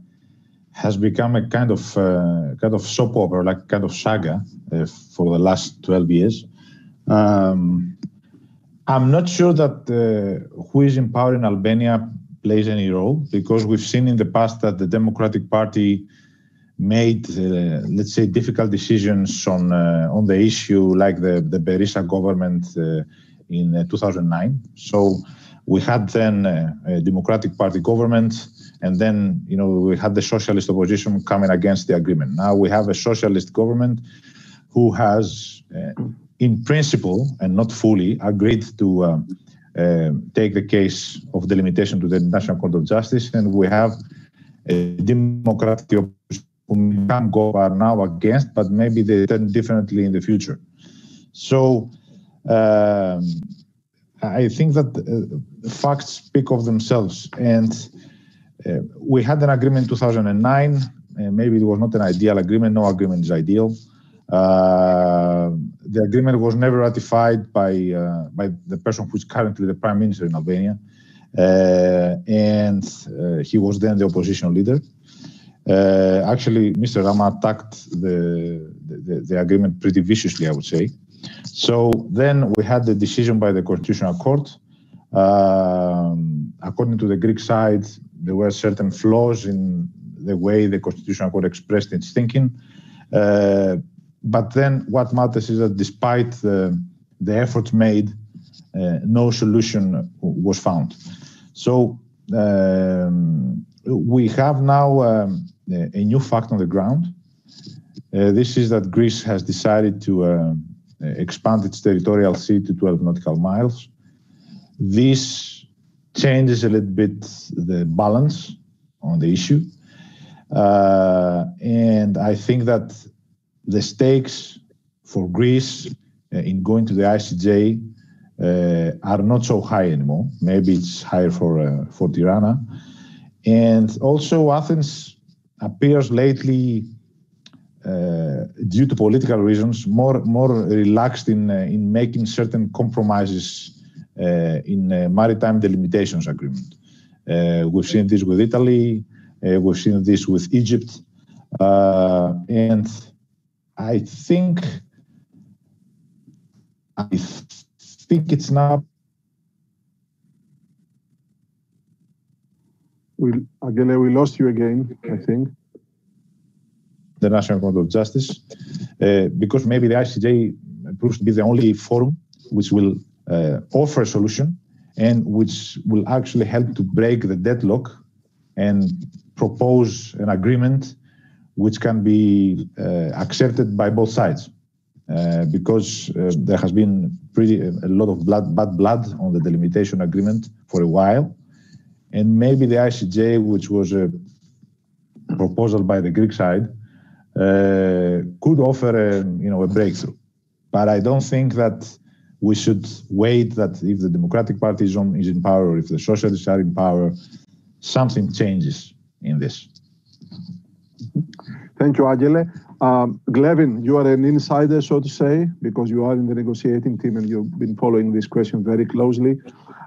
has become a kind of soap opera, like kind of saga for the last 12 years. I'm not sure that who is in power in Albania plays any role, because we've seen in the past that the Democratic Party made, let's say, difficult decisions on the issue, like the Berisa government in 2009. So we had then a Democratic Party government, and then we had the socialist opposition coming against the agreement. Now we have a socialist government who has, in principle and not fully, agreed to take the case of delimitation to the International Court of Justice, and we have a Democratic opposition who can go are now against, but maybe they turn differently in the future. So I think that facts speak of themselves. And we had an agreement in 2009. Maybe it was not an ideal agreement. No agreement is ideal. The agreement was never ratified by the person who is currently the Prime Minister in Albania. And he was then the opposition leader. Actually, Mr. Rama attacked the agreement pretty viciously, I would say. So then we had the decision by the Constitutional Court. According to the Greek side, there were certain flaws in the way the Constitutional Court expressed its thinking. But then what matters is that despite the efforts made, no solution was found. So we have now a new fact on the ground. This is that Greece has decided to expand its territorial sea to 12 nautical miles. This changes a little bit the balance on the issue. And I think that the stakes for Greece in going to the ICJ are not so high anymore. Maybe it's higher for Tirana. And also Athens appears lately, due to political reasons, more relaxed in making certain compromises in maritime delimitations agreement. We've seen this with Italy, we've seen this with Egypt. And I think it's now. Again, we lost you again, I think. The National Court of Justice, because maybe the ICJ proves to be the only forum which will offer a solution and which will actually help to break the deadlock and propose an agreement which can be accepted by both sides. Because there has been a lot of bad blood on the delimitation agreement for a while, and maybe the ICJ, which was a proposal by the Greek side, could offer a breakthrough. But I don't think that we should wait that if the Democratic Party is in power or if the Socialists are in power, something changes in this. Thank you, Angelo. Glevin, you are an insider, so to say, because you are in the negotiating team and you've been following this question very closely.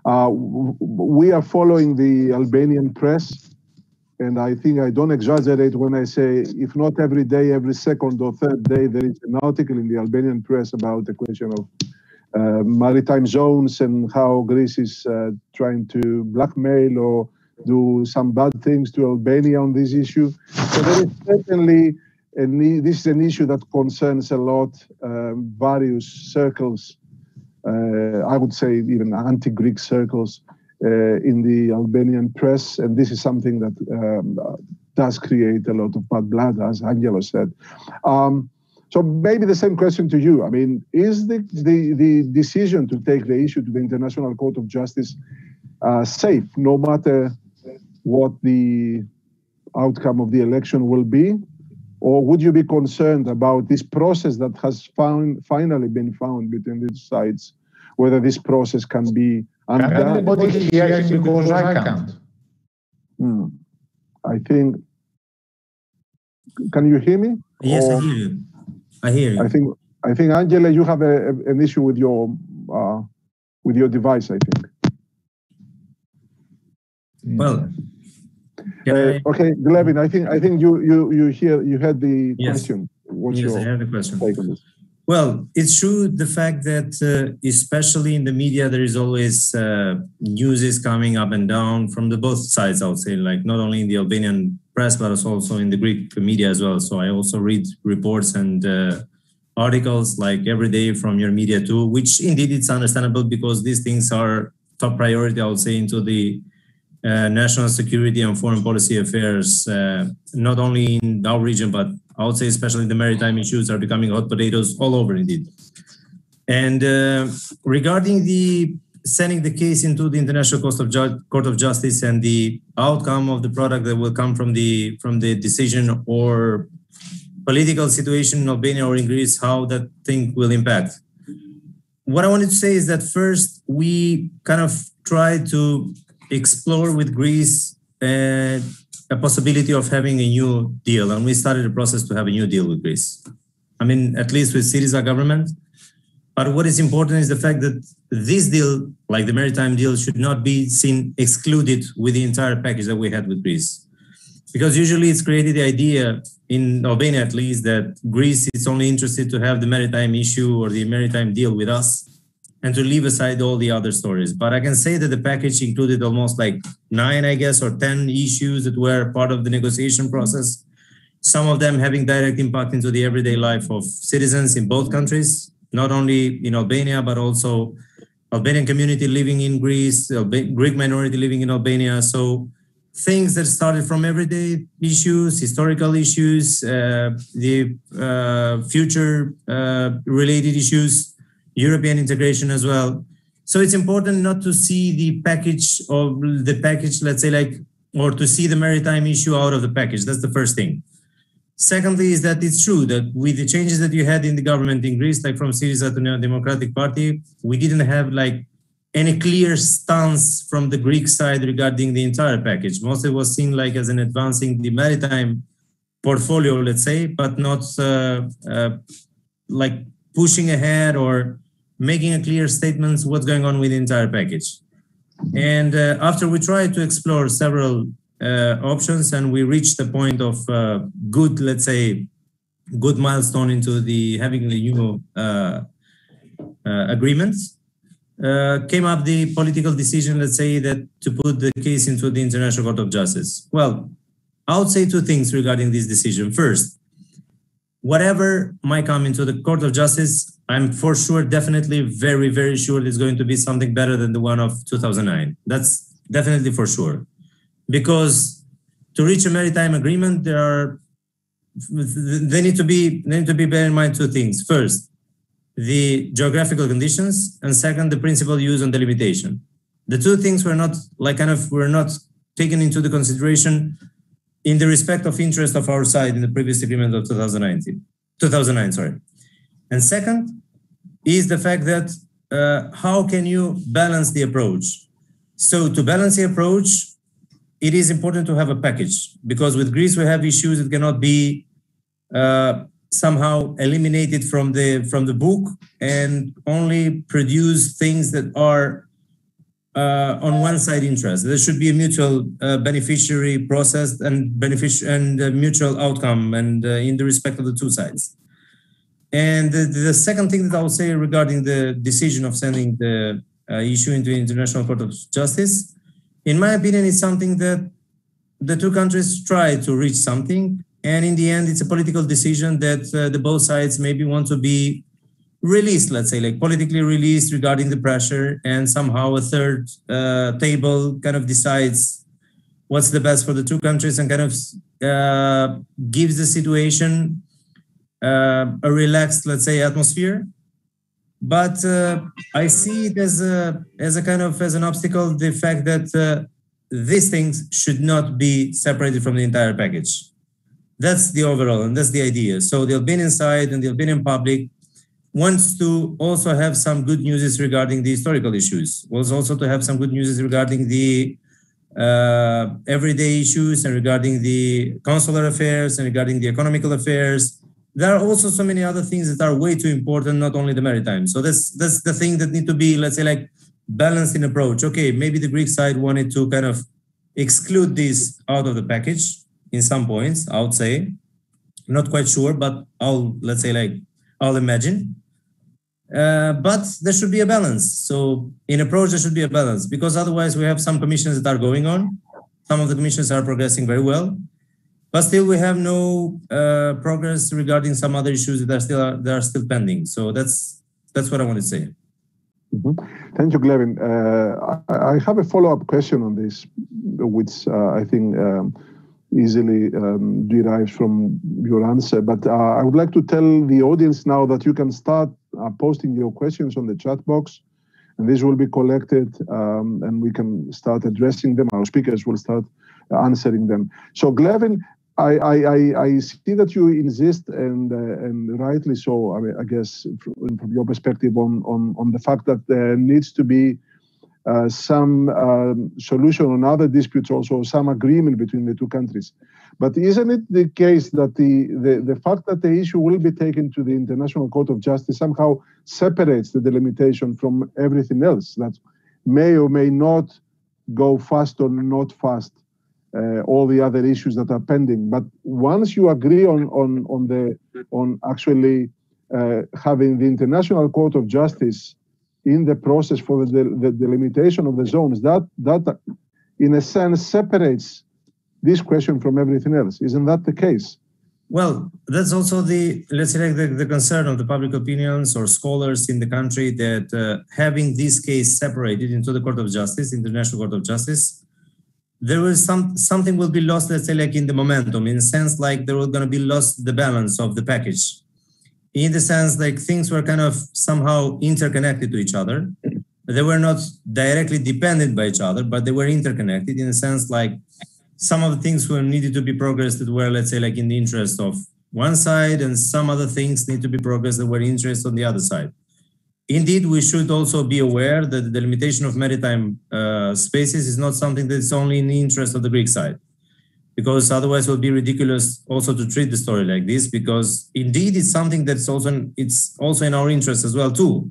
We are following the Albanian press, and I think I don't exaggerate when I say, if not every day, every second or third day, there is an article in the Albanian press about the question of maritime zones and how Greece is trying to blackmail or do some bad things to Albania on this issue. So there is certainly, this is an issue that concerns a lot various circles, I would say even anti-Greek circles in the Albanian press, and this is something that does create a lot of bad blood, as Angelos said. So maybe the same question to you. I mean, is the decision to take the issue to the International Court of Justice safe, no matter what the outcome of the election will be? Or would you be concerned about this process that has finally been found between the sides, whether this process can be undone? Can anybody hear him because I can't? I think, can you hear me? Yes, I hear you. I hear you. I think Angela, you have an issue with your device, I think. Well, okay, Glevin, I think you had the question. Yes, I had the question. Well, it's true the fact that especially in the media there is always news is coming up and down from both sides. I would say, like not only in the Albanian press but also in the Greek media as well. So I also read reports and articles like every day from your media too, which indeed it's understandable because these things are top priority, I would say, into the national security and foreign policy affairs, not only in our region, but I would say especially the maritime issues are becoming hot potatoes all over indeed. And regarding the sending the case into the International Court of Justice and the outcome of the product that will come from the decision or political situation in Albania or in Greece, how that thing will impact. What I wanted to say is that first we kind of tried to explore with Greece a possibility of having a new deal, and we started a process to have a new deal with Greece. I mean, at least with Syriza government. But what is important is the fact that this deal, like the maritime deal, should not be seen excluded with the entire package that we had with Greece. Because usually it's created the idea, in Albania at least, that Greece is only interested to have the maritime issue or the maritime deal with us and to leave aside all the other stories. But I can say that the package included almost like 9, I guess, or 10 issues that were part of the negotiation process. Some of them having direct impact into the everyday life of citizens in both countries, not only in Albania, but also Albanian community living in Greece, Greek minority living in Albania. So things that started from everyday issues, historical issues, the future related issues, European integration as well. So it's important not to see the package, let's say, like, or to see the maritime issue out of the package. That's the first thing. Secondly, is that it's true that with the changes that you had in the government in Greece, like from Syriza to Neo Democratic Party, we didn't have like any clear stance from the Greek side regarding the entire package. Mostly was seen like as an advancing the maritime portfolio, let's say, but not like pushing ahead or making a clear statements what's going on with the entire package. And after we tried to explore several options, and we reached the point of good, let's say, good milestone into the having the new agreements. Came up the political decision, let's say, that to put the case into the International Court of Justice. Well, I would say two things regarding this decision. First, whatever might come into the Court of Justice, I'm for sure, definitely, very, very sure it's going to be something better than the one of 2009. That's definitely for sure. Because to reach a maritime agreement, they need to be bear in mind two things. First, the geographical conditions, and second, the principal use and delimitation. The two things were not taken into the consideration in the respect of interest of our side in the previous agreement of 2009, sorry. And second is the fact that how can you balance the approach? So to balance the approach, it is important to have a package, because with Greece we have issues that cannot be somehow eliminated from the book and only produce things that are on one side interest. There should be a mutual beneficiary process and mutual outcome, and in the respect of the two sides. And the second thing that I will say regarding the decision of sending the issue into the International Court of Justice, in my opinion, it's something that the two countries try to reach something, and in the end, it's a political decision that the both sides maybe want to be released, let's say, like politically released regarding the pressure, and somehow a third table kind of decides what's the best for the two countries and kind of gives the situation a relaxed, let's say, atmosphere. But I see it as an obstacle, the fact that these things should not be separated from the entire package. That's the overall, and that's the idea. So the Albanian side and the Albanian public wants to also have some good news regarding the historical issues, wants also to have some good news regarding the everyday issues and regarding the consular affairs and regarding the economical affairs. There are also so many other things that are way too important, not only the maritime. So that's the thing that need to be, let's say, like balanced in approach. Okay, maybe the Greek side wanted to kind of exclude this out of the package in some points, I would say. Not quite sure, but I'll imagine. But there should be a balance. So in approach, there should be a balance, because otherwise we have some commissions that are going on. Some of the commissions are progressing very well, but still we have no progress regarding some other issues that are still pending. So that's what I want to say. Mm-hmm. Thank you, Glevin. I have a follow-up question on this, which I think easily derives from your answer. But I would like to tell the audience now that you can start posting your questions on the chat box, and these will be collected, and we can start addressing them. Our speakers will start answering them. So, Glevin, I see that you insist, and rightly so, I guess, from your perspective, on the fact that there needs to be some solution on other disputes, also some agreement between the two countries. But isn't it the case that the fact that the issue will be taken to the International Court of Justice somehow separates the delimitation from everything else that may or may not go fast or not fast, all the other issues that are pending? But once you agree on actually having the International Court of Justice in the process for the delimitation of the zones, that in a sense separates this question from everything else. Isn't that the case? Well, that's also the concern of the public opinions or scholars in the country, that having this case separated into the Court of Justice, International Court of Justice, there was something will be lost, let's say, like in the momentum, in a sense like there was going to be lost the balance of the package. In the sense like things were kind of somehow interconnected to each other. They were not directly dependent by each other, but they were interconnected in a sense like some of the things were needed to be progressed that were, let's say, like in the interest of one side, and some other things need to be progressed that were in interest on the other side. Indeed, we should also be aware that the delimitation of maritime spaces is not something that's only in the interest of the Greek side, because otherwise it would be ridiculous also to treat the story like this, because indeed it's something that's also in our interest as well too.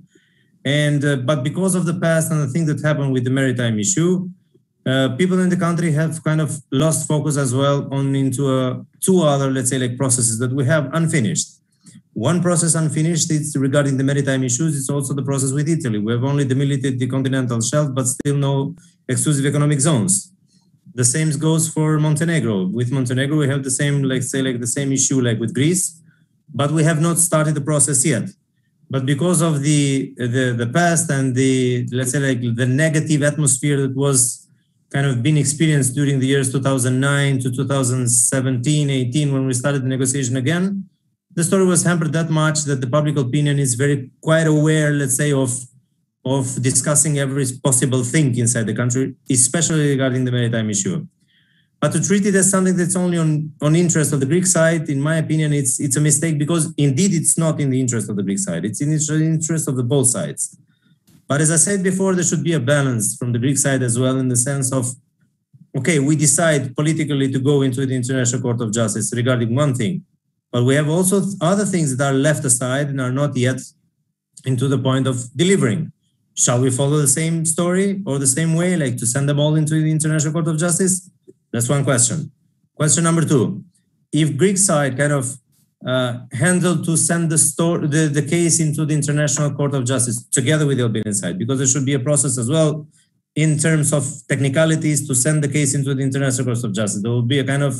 And but because of the past and the thing that happened with the maritime issue, people in the country have kind of lost focus as well on into two other, let's say, like processes that we have unfinished. One process unfinished is regarding the maritime issues. It's also the process with Italy. We have only demilitated the continental shelf, but still no exclusive economic zones. The same goes for Montenegro. With Montenegro, we have the same, let's say, like the same issue like with Greece, but we have not started the process yet. But because of the past and the, let's say, like the negative atmosphere that was kind of been experienced during the years 2009 to 2017, 18, when we started the negotiation again, the story was hampered that much that the public opinion is quite aware, let's say, of discussing every possible thing inside the country, especially regarding the maritime issue. But to treat it as something that's only on interest of the Greek side, in my opinion, it's a mistake, because indeed it's not in the interest of the Greek side. It's in the interest of the both sides. But as I said before, there should be a balance from the Greek side as well, in the sense of, okay, we decide politically to go into the International Court of Justice regarding one thing, but we have also other things that are left aside and are not yet into the point of delivering. Shall we follow the same story or the same way, like to send them all into the International Court of Justice? That's one question. Question number two, if Greek side kind of handled to send the case into the International Court of Justice together with the Albanian side, because there should be a process as well in terms of technicalities to send the case into the International Court of Justice. There will be a kind of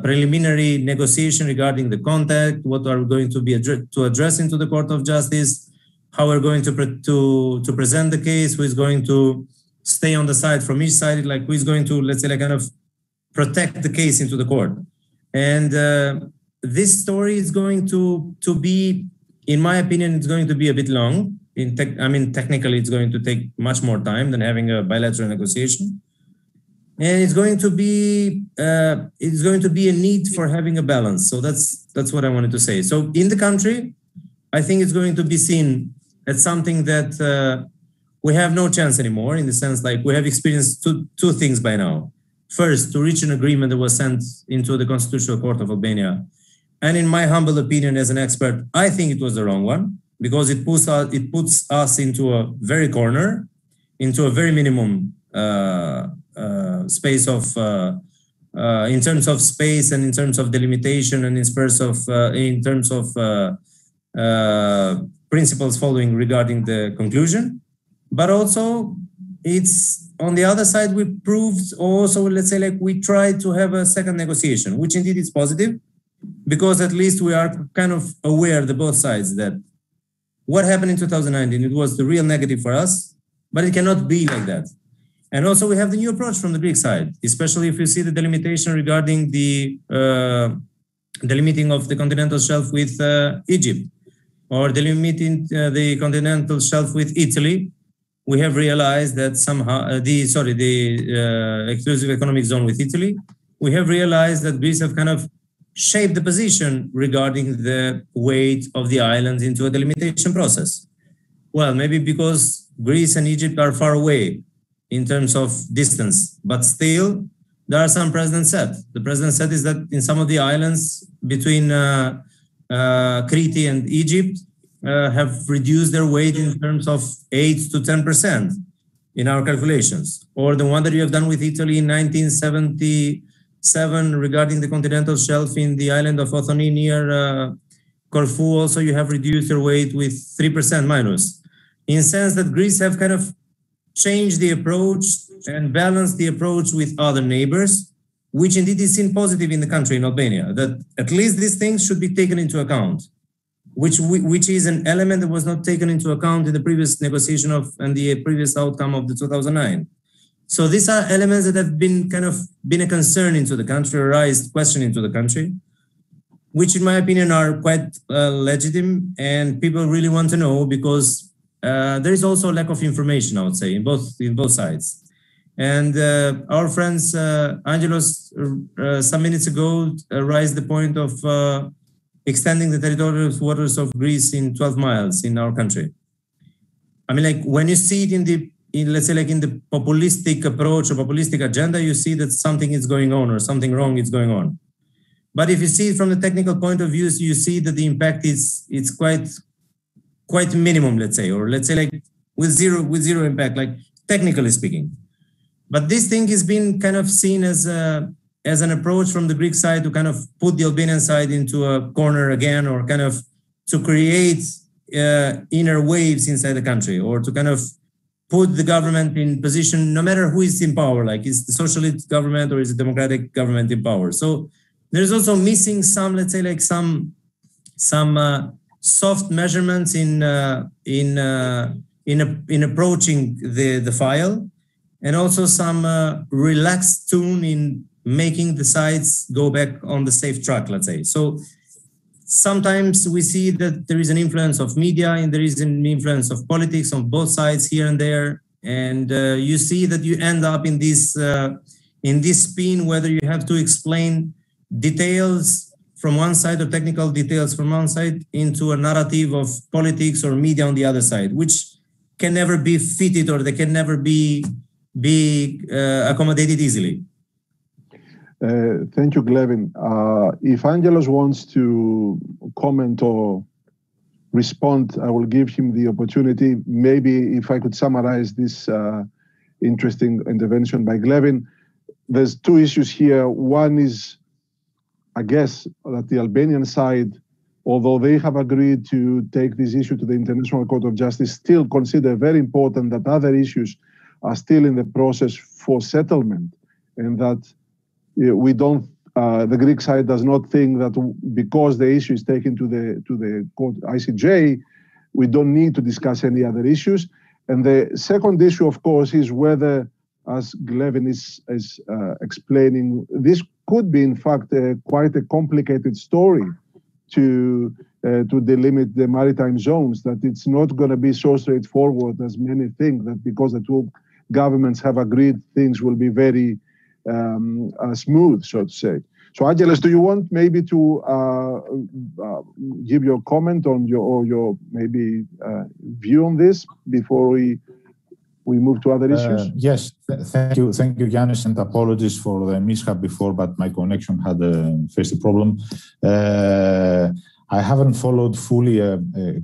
preliminary negotiation regarding the contact, what are we going to be address into the Court of Justice, how we're going to present the case, who is going to stay on the side from each side, like who is going to, let's say, like kind of protect the case into the court. And this story is going to be, in my opinion, it's going to be a bit long. Technically, it's going to take much more time than having a bilateral negotiation. And it's going to be a need for having a balance. So that's what I wanted to say. So in the country, I think it's going to be seen as something that we have no chance anymore, in the sense like we have experienced two things by now. First, to reach an agreement that was sent into the Constitutional Court of Albania. And in my humble opinion as an expert, I think it was the wrong one, because it puts us into a very corner, into a very minimum space of, in terms of space and in terms of delimitation and in terms of principles following regarding the conclusion. But also, it's on the other side, we proved also, let's say, like we tried to have a second negotiation, which indeed is positive, because at least we are kind of aware, the both sides, that what happened in 2019, it was the real negative for us, but it cannot be like that. And also we have the new approach from the Greek side, especially if you see the delimitation regarding the delimiting of the continental shelf with Egypt, or delimiting the continental shelf with Italy. We have realized that somehow the exclusive economic zone with Italy, we have realized that Greece have kind of shaped the position regarding the weight of the islands into a delimitation process. Well, maybe because Greece and Egypt are far away in terms of distance, but still there are some precedents set. The precedent set is that in some of the islands between Crete and Egypt, have reduced their weight in terms of 8 to 10% in our calculations. Or the one that you have done with Italy in 1977 regarding the continental shelf in the island of Othoni near Corfu, also you have reduced your weight with 3% minus. In the sense that Greece have kind of changed the approach and balanced the approach with other neighbors, which indeed is seen positive in the country, in Albania, that at least these things should be taken into account. Which is an element that was not taken into account in the previous negotiation and the previous outcome of the 2009. So these are elements that have been a concern into the country, or raised question into the country, which in my opinion are quite legitimate, and people really want to know, because there is also a lack of information, I would say, in both sides. And our friends, Angelos, some minutes ago, raised the point of extending the territorial waters of Greece in 12 miles in our country. I mean, like when you see it let's say like in the populistic approach or populistic agenda, you see that something is going on or something wrong is going on. But if you see it from the technical point of view, you see that the impact is quite minimum, let's say, or let's say like with zero impact, like technically speaking. But this thing is being kind of seen as an approach from the Greek side to kind of put the Albanian side into a corner again, or kind of to create inner waves inside the country, or to kind of put the government in position, no matter who is in power, like is the socialist government or is the democratic government in power. So there's also missing some, let's say, like some soft measurements in approaching the file, and also some relaxed tune in making the sides go back on the safe track, let's say. So sometimes we see that there is an influence of media and there is an influence of politics on both sides here and there. And you see that you end up in this spin, whether you have to explain details from one side or technical details from one side into a narrative of politics or media on the other side, which can never be fitted, or they can never be accommodated easily. Thank you, Glevin. If Angelos wants to comment or respond, I will give him the opportunity. Maybe if I could summarize this interesting intervention by Glevin. There's two issues here. One is, I guess, that the Albanian side, although they have agreed to take this issue to the International Court of Justice, still consider very important that other issues are still in the process for settlement, and that we don't. The Greek side does not think that because the issue is taken to the court ICJ, we don't need to discuss any other issues. And the second issue, of course, is whether, as Glevin is explaining, this could be, in fact, quite a complicated story to delimit the maritime zones, that it's not going to be so straightforward as many think, that because the two governments have agreed, things will be very smooth, so to say. So, Angelos, do you want maybe to give your comment on your maybe view on this before we move to other issues? Yes, thank you, Yanis, and apologies for the mishap before, but my connection had faced a problem. I haven't followed fully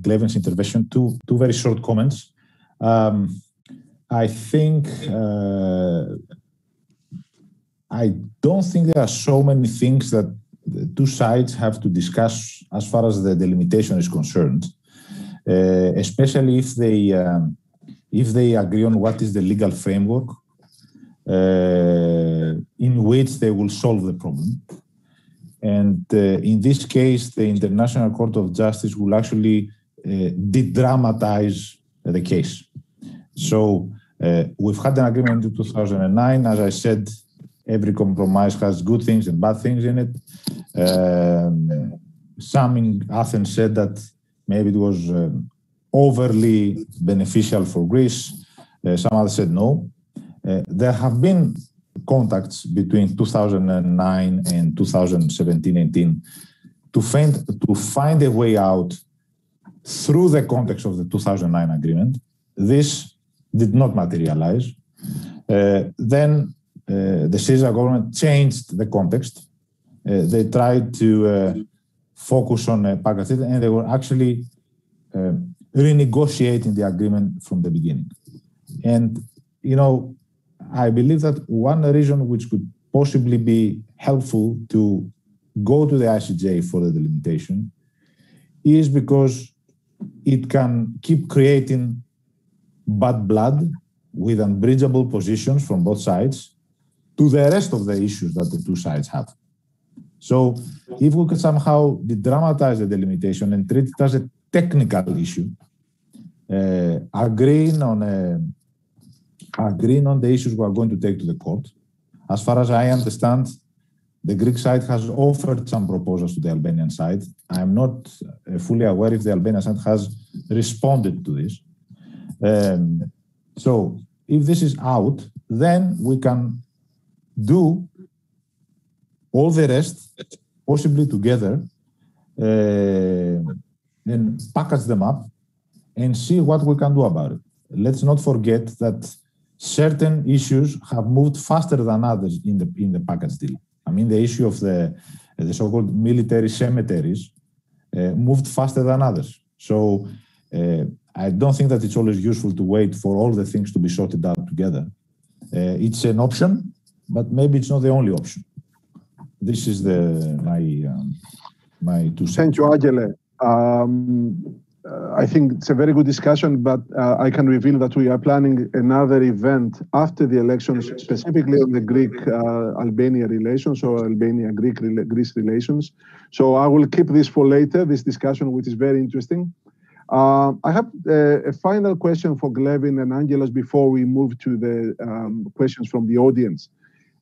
Glevin's intervention. Two very short comments. I think I don't think there are so many things that the two sides have to discuss as far as the delimitation is concerned, especially if they agree on what is the legal framework in which they will solve the problem. And in this case, the International Court of Justice will actually de-dramatize the case. So we've had an agreement in 2009. As I said, every compromise has good things and bad things in it. Some in Athens said that maybe it was overly beneficial for Greece. Some others said no. There have been contacts between 2009 and 2017-18 to find a way out through the context of the 2009 agreement. This did not materialize. Then the Syriza government changed the context. They tried to focus on Pagoulatos, and they were actually renegotiating the agreement from the beginning. And, you know, I believe that one reason which could possibly be helpful to go to the ICJ for the delimitation is because it can keep creating bad blood with unbridgeable positions from both sides to the rest of the issues that the two sides have. So if we could somehow de-dramatize the delimitation and treat it as a technical issue, agreeing on the issues we are going to take to the court. As far as I understand, the Greek side has offered some proposals to the Albanian side. I am not fully aware if the Albanian side has responded to this. So if this is out, then we can do all the rest, possibly together, and package them up and see what we can do about it. Let's not forget that certain issues have moved faster than others in the package deal. I mean, the issue of the so-called military cemeteries moved faster than others. So I don't think that it's always useful to wait for all the things to be sorted out together. It's an option, but maybe it's not the only option. This is my 2 cents. Thank you, Angelo. I think it's a very good discussion, but I can reveal that we are planning another event after the elections, specifically on the Greek-Albania relations or Albania-Greece relations. So I will keep this for later, this discussion, which is very interesting. I have a final question for Glevin and Angelos before we move to the questions from the audience.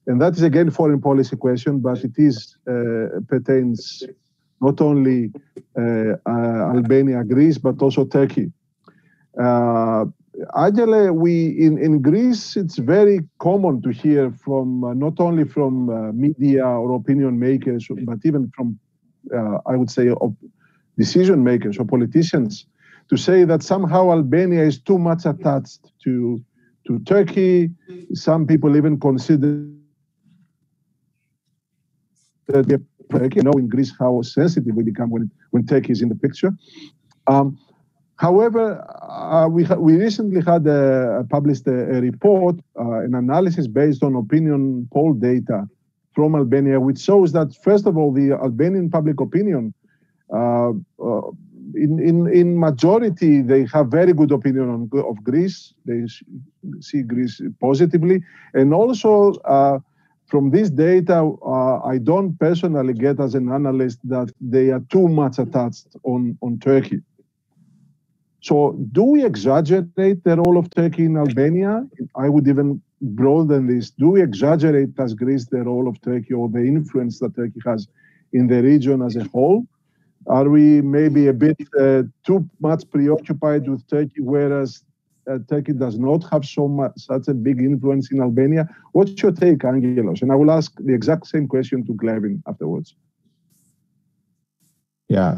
And that is, again, foreign policy question, but it pertains not only Albania, Greece, but also Turkey. Angela, in Greece, it's very common to hear from, not only from media or opinion makers, but even from, I would say, decision makers or politicians, to say that somehow Albania is too much attached to Turkey. Some people even consider that Turkey, in Greece how sensitive we become when Turkey is in the picture. However, we recently had published a report, an analysis based on opinion poll data from Albania, which shows that, first of all, the Albanian public opinion, in majority, they have very good opinion of Greece. They see Greece positively. And also, from this data, I don't personally get as an analyst that they are too much attached on Turkey. So do we exaggerate the role of Turkey in Albania? I would even broaden this. Do we exaggerate as Greece the role of Turkey or the influence that Turkey has in the region as a whole? Are we maybe a bit too much preoccupied with Turkey, whereas Turkey does not have such a big influence in Albania? What's your take, Angelos? And I will ask the exact same question to Glevin afterwards. Yeah,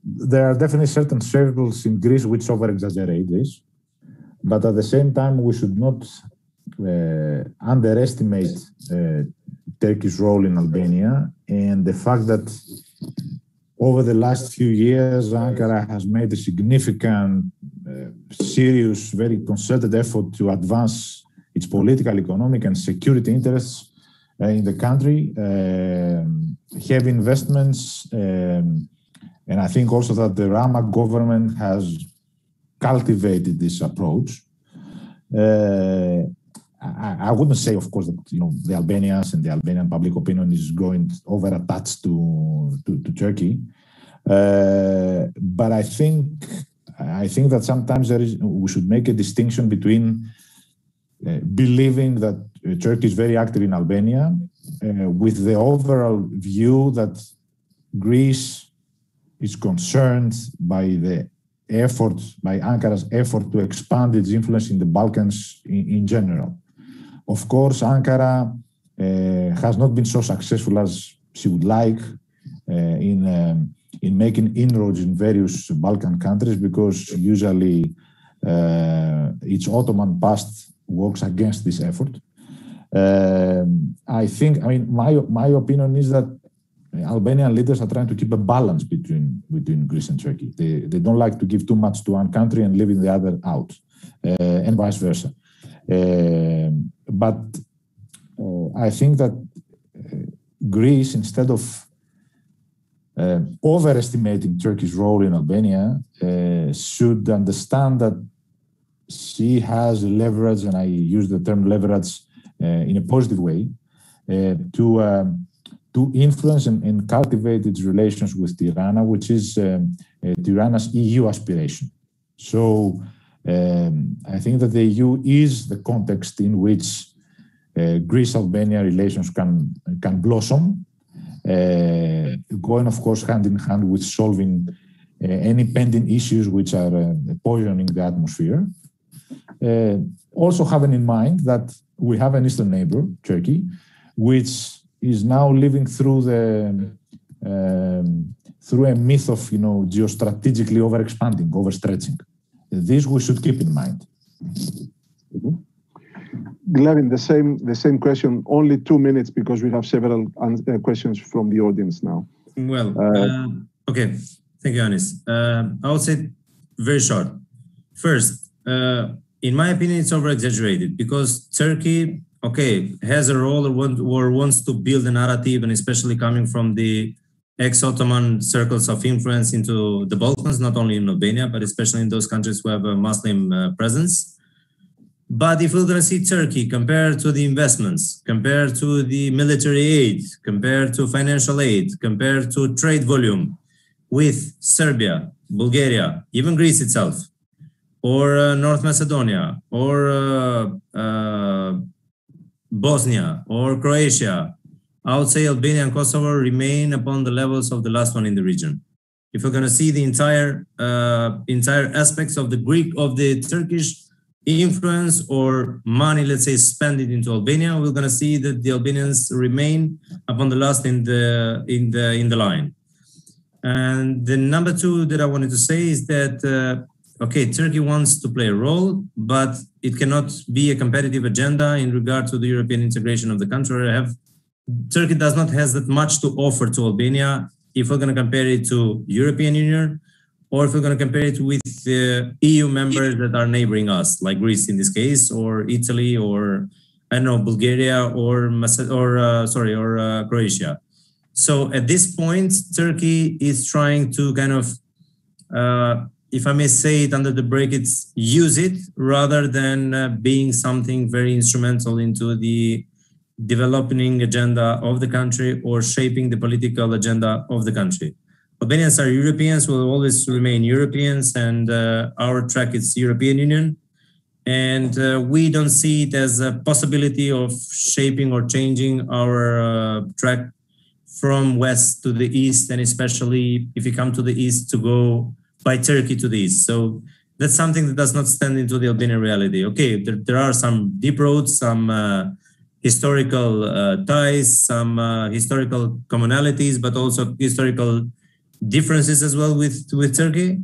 there are definitely certain circles in Greece which over-exaggerate this. But at the same time, we should not underestimate Turkey's role in Albania and the fact that over the last few years, Ankara has made a significant, serious, very concerted effort to advance its political, economic, and security interests in the country, heavy investments, and I think also that the Rama government has cultivated this approach. I wouldn't say, of course, that the Albanians and the Albanian public opinion is going over-attached to Turkey, but I think that sometimes we should make a distinction between believing that Turkey is very active in Albania with the overall view that Greece is concerned by the effort, by Ankara's effort to expand its influence in the Balkans in general. Of course, Ankara has not been so successful as she would like in making inroads in various Balkan countries because usually its Ottoman past works against this effort. My opinion is that Albanian leaders are trying to keep a balance between Greece and Turkey. They don't like to give too much to one country and leaving the other out, and vice versa. But I think that Greece, instead of overestimating Turkey's role in Albania, should understand that she has leverage, and I use the term leverage in a positive way, to influence and cultivate its relations with Tirana, which is Tirana's EU aspiration. So I think that the EU is the context in which Greece-Albania relations can blossom, going, of course, hand in hand with solving any pending issues which are poisoning the atmosphere. Also having in mind that we have an eastern neighbor, Turkey, which is now living through through a myth of geostrategically overexpanding, overstretching. This we should keep in mind. Mm-hmm. Glevin, the same question. Only 2 minutes because we have several questions from the audience now. Well, okay. Thank you, Anis. I would say very short. First, in my opinion, it's over-exaggerated because Turkey, okay, has a role or wants to build a narrative, and especially coming from the ex-Ottoman circles of influence into the Balkans, not only in Albania, but especially in those countries who have a Muslim presence. But if we're going to see Turkey compared to the investments, compared to the military aid, compared to financial aid, compared to trade volume with Serbia, Bulgaria, even Greece itself, or North Macedonia, or Bosnia, or Croatia, I would say Albania and Kosovo remain upon the levels of the last one in the region. If we're going to see the entire aspects of the Turkish influence or money, let's say, spend it into Albania, we're going to see that the Albanians remain upon the last in the line. And the number two that I wanted to say is that okay, Turkey wants to play a role, but it cannot be a competitive agenda in regard to the European integration of the country. Turkey does not have that much to offer to Albania if we're going to compare it to European Union, or if we're going to compare it with EU members that are neighboring us, like Greece in this case, or Italy, or I don't know, Bulgaria, or Croatia. So at this point, Turkey is trying to kind of, if I may say it under the brackets, use it rather than being something very instrumental into the developing agenda of the country or shaping the political agenda of the country. Albanians are Europeans, will always remain Europeans, and our track is European Union. And we don't see it as a possibility of shaping or changing our track from west to the east, and especially if you come to the east, to go by Turkey to the east. So that's something that does not stand into the Albanian reality. Okay, there are some deep roads, some historical ties, some historical commonalities, but also historical differences as well with Turkey.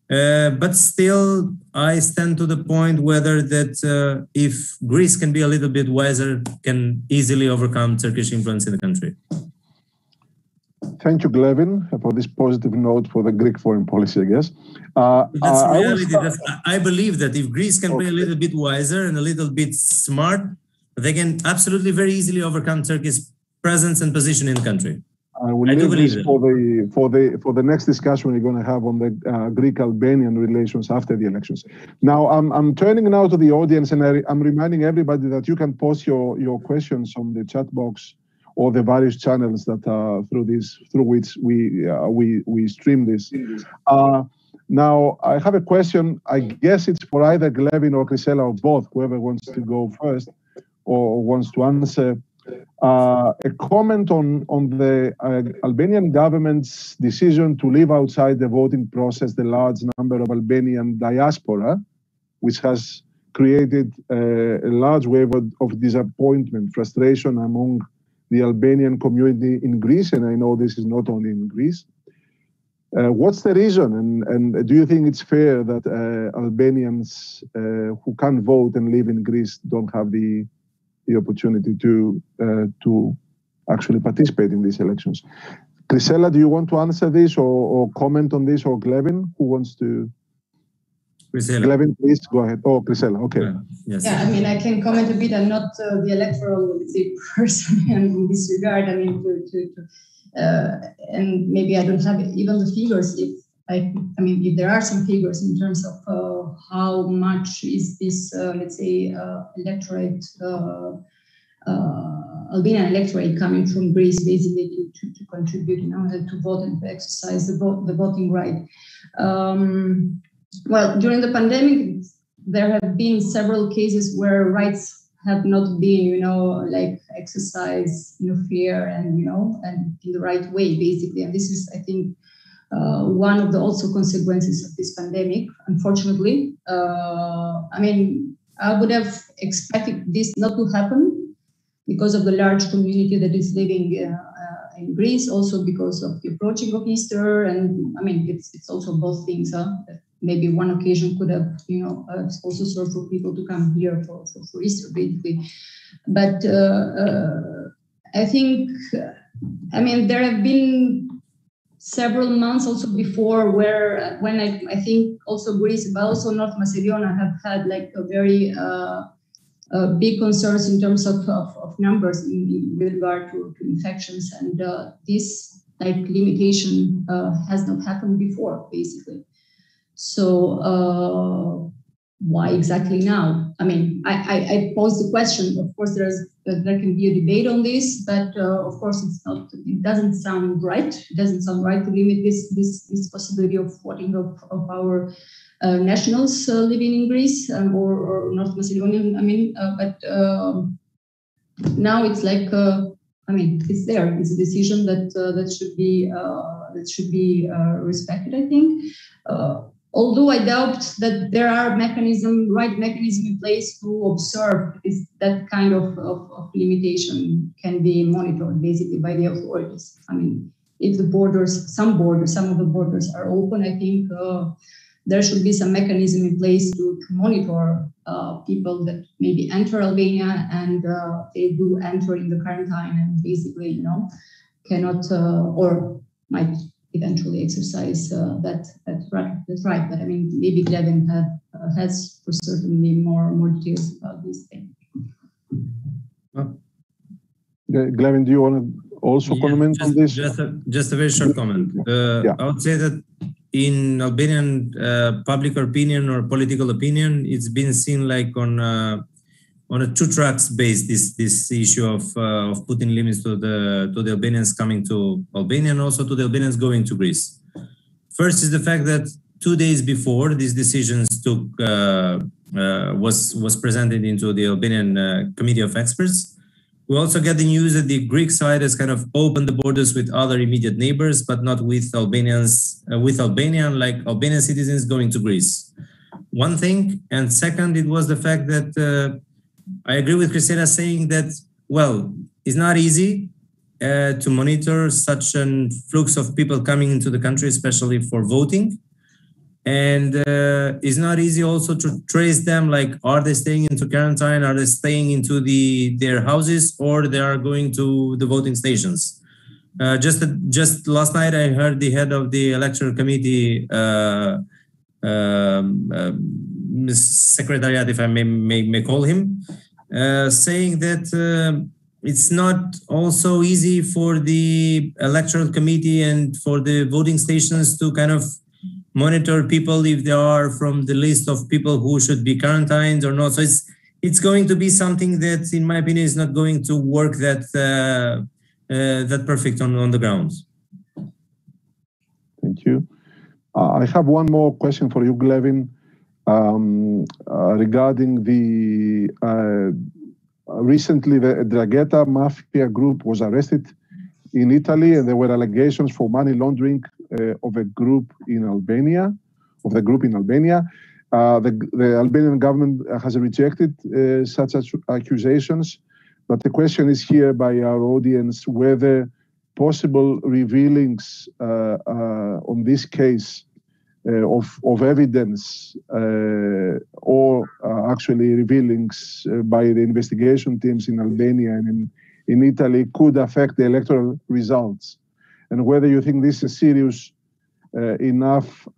But still, I stand to the point whether that if Greece can be a little bit wiser, can easily overcome Turkish influence in the country. Thank you, Glevin, for this positive note for the Greek foreign policy, I guess. That's the reality. I believe that if Greece can be a little bit wiser and a little bit smart, they can absolutely very easily overcome Turkey's presence and position in the country. I will leave this for the next discussion we're going to have on the Greek-Albanian relations after the elections. Now, I'm turning now to the audience, and I'm reminding everybody that you can post your questions on the chat box or the various channels that through which we stream this. Now, I have a question. I guess it's for either Glevin or Krisela or both, whoever wants to go first or wants to answer. A comment on the Albanian government's decision to leave outside the voting process the large number of Albanian diaspora, which has created a large wave of disappointment, frustration among the Albanian community in Greece, and I know this is not only in Greece. What's the reason, and do you think it's fair that Albanians who can't vote and live in Greece don't have the opportunity to actually participate in these elections? Krisela, do you want to answer this or comment on this, or Glevin, who wants to? Krisela. Glevin, please go ahead. Oh, Krisela, okay. Yes. Yeah, I mean, I can comment a bit. I'm not the electoral, let's say, person in this regard. I mean, and maybe I don't have even the figures. If there are some figures in terms of how much is this, let's say, electorate, Albanian electorate coming from Greece, basically to contribute, to vote and to exercise the voting right. Well, during the pandemic, there have been several cases where rights have not been, like exercised, fair and, and in the right way, basically. And this is, I think, one of the also consequences of this pandemic, unfortunately. I mean, I would have expected this not to happen because of the large community that is living in Greece, also because of the approaching of Easter. And I mean, it's also both things. Maybe one occasion could have, also served for people to come here for Easter, basically. But I think, I mean, there have been several months also before, when I think also Greece, but also North Macedonia have had like a very big concerns in terms of numbers with regard to infections, and this like limitation has not happened before, basically. So why exactly now? I mean, I pose the question. Of course, there can be a debate on this, but of course, it doesn't sound right. It doesn't sound right to limit this possibility of voting of our nationals living in Greece or North Macedonia. I mean, but now it's like I mean, it's there. It's a decision that should be respected, I think. Although I doubt that there are right mechanism in place to observe that kind of limitation can be monitored basically by the authorities. I mean, if some of the borders are open, I think there should be some mechanism in place to monitor people that maybe enter Albania and they do enter in the quarantine and basically, you know, cannot or might eventually exercise that right. But I mean, maybe Glevin has for certainly more details about this thing. Glevin, do you want to also comment on this? Just a very short comment. I would say that in Albanian public opinion or political opinion, it's been seen like on a two tracks base. This issue of putting limits to the Albanians coming to Albania and also to the Albanians going to Greece. First is the fact that 2 days before these decisions was presented into the Albanian Committee of Experts. We also get the news that the Greek side has kind of opened the borders with other immediate neighbors, but not with Albanians, with Albania, like Albanian citizens going to Greece. One thing, and second, it was the fact that I agree with Krisela saying that, well, it's not easy to monitor such an flux of people coming into the country, especially for voting. And it's not easy also to trace them, like, are they staying into quarantine? Are they staying into their houses, or they are going to the voting stations? Just last night, I heard the head of the electoral committee, secretariat, if I may call him, saying that it's not also easy for the electoral committee and for the voting stations to kind of monitor people if they are from the list of people who should be quarantined or not. So it's going to be something that, in my opinion, is not going to work that perfect on the ground. Thank you. I have one more question for you, Glevin, regarding the recently the Drangheta mafia group was arrested in Italy, and there were allegations for money laundering of a group in Albania, The Albanian government has rejected such accusations, but the question is here by our audience whether possible revealings on this case of evidence or actually revealings by the investigation teams in Albania and in Italy could affect the electoral results, and whether you think this is a serious enough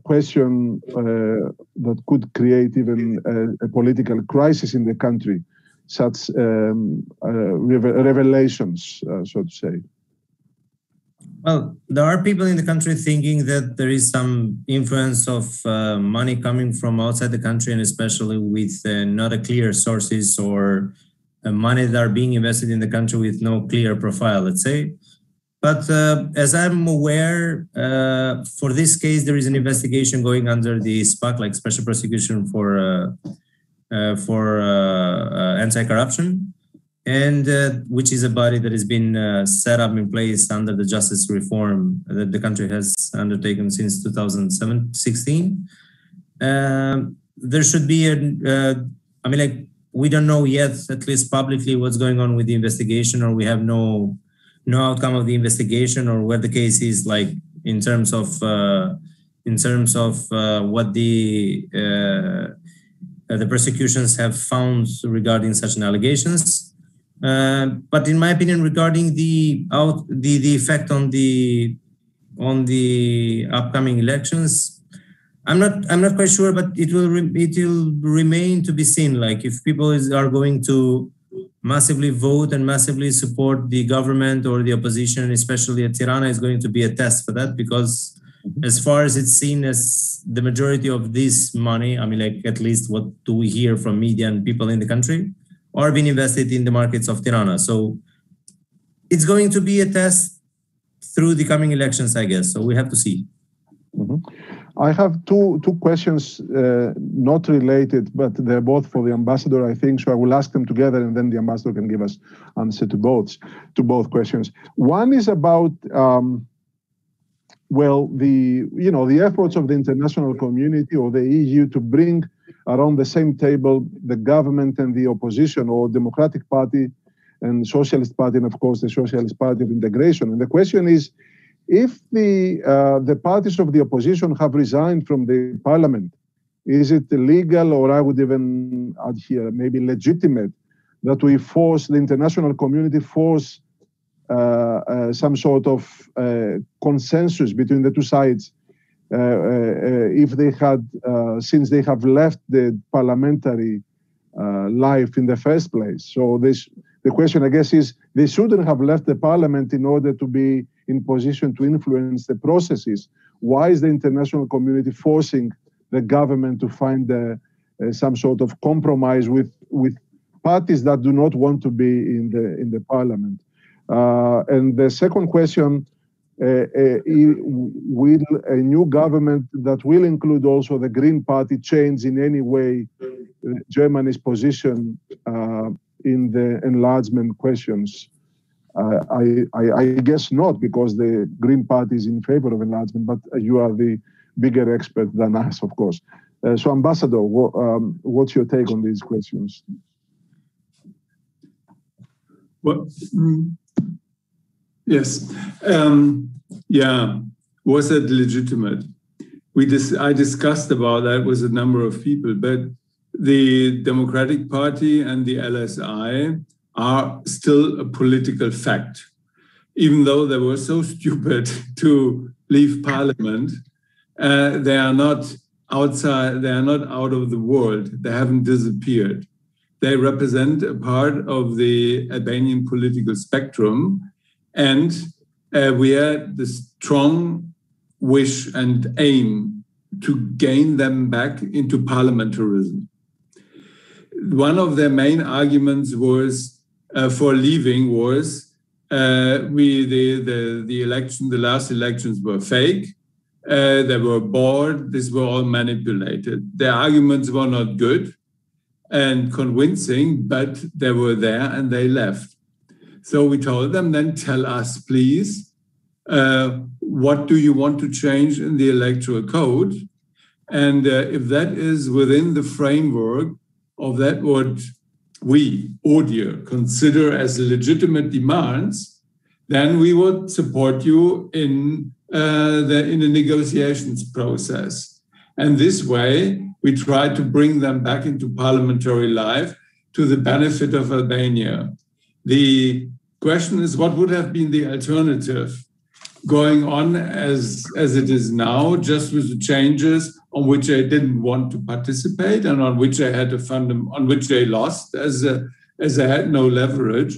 question that could create even a political crisis in the country, such revelations, so to say. Well, there are people in the country thinking that there is some influence of money coming from outside the country, and especially with not a clear sources or money that are being invested in the country with no clear profile, let's say. But as I'm aware, for this case, there is an investigation going under the SPAC, like Special Prosecution for Anti-Corruption, and which is a body that has been set up in place under the justice reform that the country has undertaken since 2016. There should be I mean, like, we don't know yet, at least publicly, what's going on with the investigation, or we have no outcome of the investigation, or where the case is, like, in terms of what the prosecutions have found regarding such an allegations. But in my opinion, regarding the effect on the upcoming elections, I'm not quite sure, but it will remain to be seen. Like if people are going to massively vote and massively support the government or the opposition, especially at Tirana, is going to be a test for that, because as far as it's seen as the majority of this money, I mean, like at least what do we hear from media and people in the country, are being invested in the markets of Tirana. So it's going to be a test through the coming elections, I guess. So we have to see. I have two questions, not related, but they're both for the ambassador, I think. So I will ask them together, and then the ambassador can give us answer to both questions. One is about the efforts of the international community or the EU to bring around the same table the government and the opposition, or Democratic Party and Socialist Party, and of course the Socialist Party of Integration. And the question is, if the parties of the opposition have resigned from the parliament, is it legal, or I would even add here, maybe legitimate, that we force the international community, force some sort of consensus between the two sides, if they had, since they have left the parliamentary life in the first place. So the question, I guess, is they shouldn't have left the parliament in order to be in position to influence the processes. Why is the international community forcing the government to find some sort of compromise with parties that do not want to be in the parliament? And the second question, will a new government that will include also the Green Party change in any way Germany's position in the enlargement questions? I guess not, because the Green Party is in favor of enlargement, but you are the bigger expert than us, of course. So, Ambassador, what's your take on these questions? Well, yes. Was it legitimate? I discussed about that with a number of people, but the Democratic Party and the LSI are still a political fact. Even though they were so stupid to leave parliament, they are not outside, they are not out of the world. They haven't disappeared. They represent a part of the Albanian political spectrum, and we had the strong wish and aim to gain them back into parliamentarism. One of their main arguments was for leaving was the last elections were fake. They were bored. These were all manipulated. Their arguments were not good and convincing, but they were there and they left. So we told them, then tell us, please, what do you want to change in the electoral code? And if that is within the framework of that what we, ODIHR, consider as legitimate demands, then we would support you in the negotiations process. And this way, we try to bring them back into parliamentary life to the benefit of Albania. The question is, what would have been the alternative going on as it is now, just with the changes on which they didn't want to participate and on which they had to fund them, on which they lost as they had no leverage.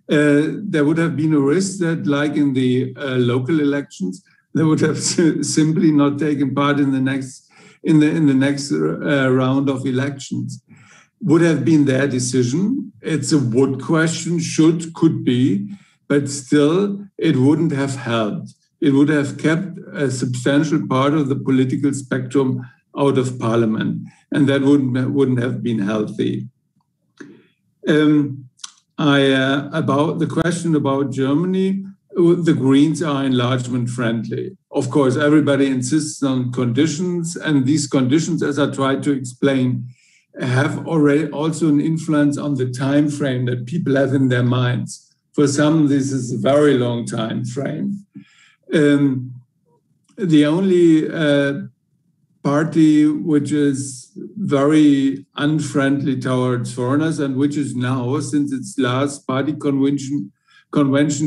There would have been a risk that, like in the local elections, they would have simply not taken part in the next round of elections. Would have been their decision. It's a would question, could be, but still it wouldn't have helped. It would have kept a substantial part of the political spectrum out of parliament, and that wouldn't have been healthy. About the question about Germany, the Greens are enlargement friendly. Of course, everybody insists on conditions, and these conditions, as I tried to explain, have already also an influence on the time frame that people have in their minds. For some, this is a very long time frame. The only party which is very unfriendly towards foreigners and which is now, since its last party convention,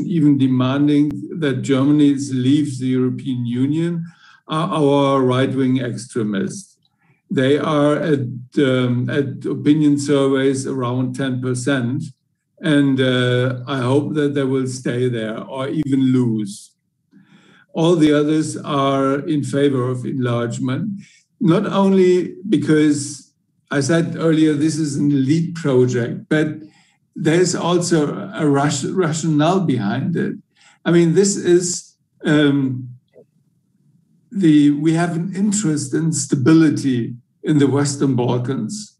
even demanding that Germany leaves the European Union, are our right-wing extremists. They are at opinion surveys around 10%, and I hope that they will stay there or even lose. All the others are in favor of enlargement, not only because I said earlier this is an elite project, but there's also a rationale behind it. I mean, this is we have an interest in stability in the Western Balkans,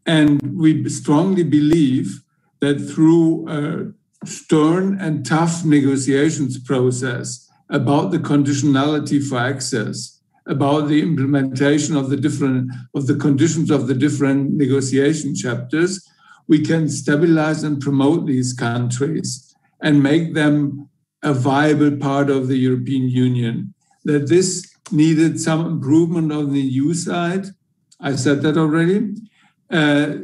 and we strongly believe that through a stern and tough negotiations process about the conditionality for access, about the implementation of the conditions of the different negotiation chapters, we can stabilize and promote these countries and make them a viable part of the European Union. That this needed some improvement on the EU side, I said that already.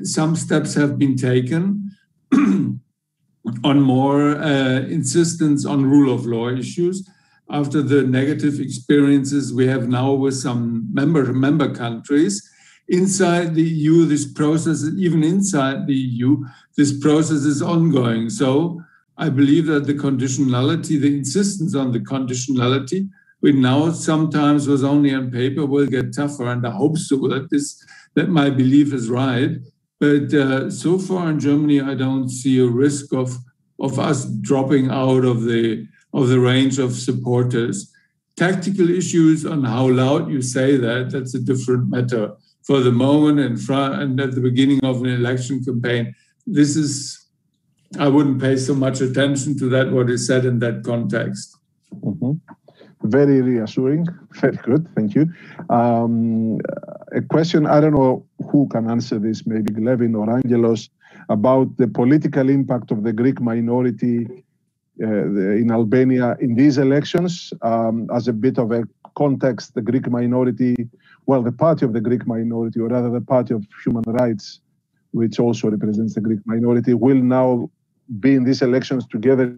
Some steps have been taken on more insistence on rule of law issues after the negative experiences we have now with some member countries. Inside the EU, this process, even inside the EU, this process is ongoing. So I believe that the conditionality, the insistence on the conditionality, which now sometimes was only on paper, will get tougher. And I hope so that my belief is right. But so far in Germany, I don't see a risk of us dropping out of the range of supporters. Tactical issues on how loud you say that's a different matter. For the moment and at the beginning of an election campaign, I wouldn't pay so much attention to that, what is said in that context. Mm-hmm. Very reassuring. Very good. Thank you. A question, I don't know who can answer this, maybe Glevin or Angelos, about the political impact of the Greek minority in Albania in these elections. As a bit of a context, the Greek minority, well, the party of the Greek minority, or rather the party of human rights, which also represents the Greek minority, will now be in these elections together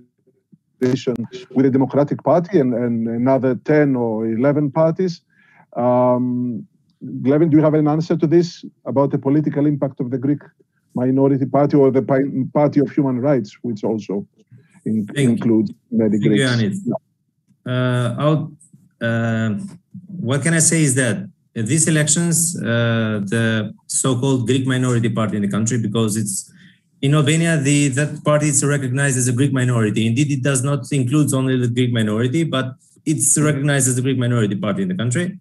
with the Democratic Party and another 10 or 11 parties. Glevin, do you have an answer to this about the political impact of the Greek minority party or the party of human rights, which also includes many Greeks? What can I say is that these elections, the so-called Greek minority party in the country, because it's in Albania, that party is recognized as a Greek minority. Indeed, it does not include only the Greek minority, but it's recognized as a Greek minority party in the country.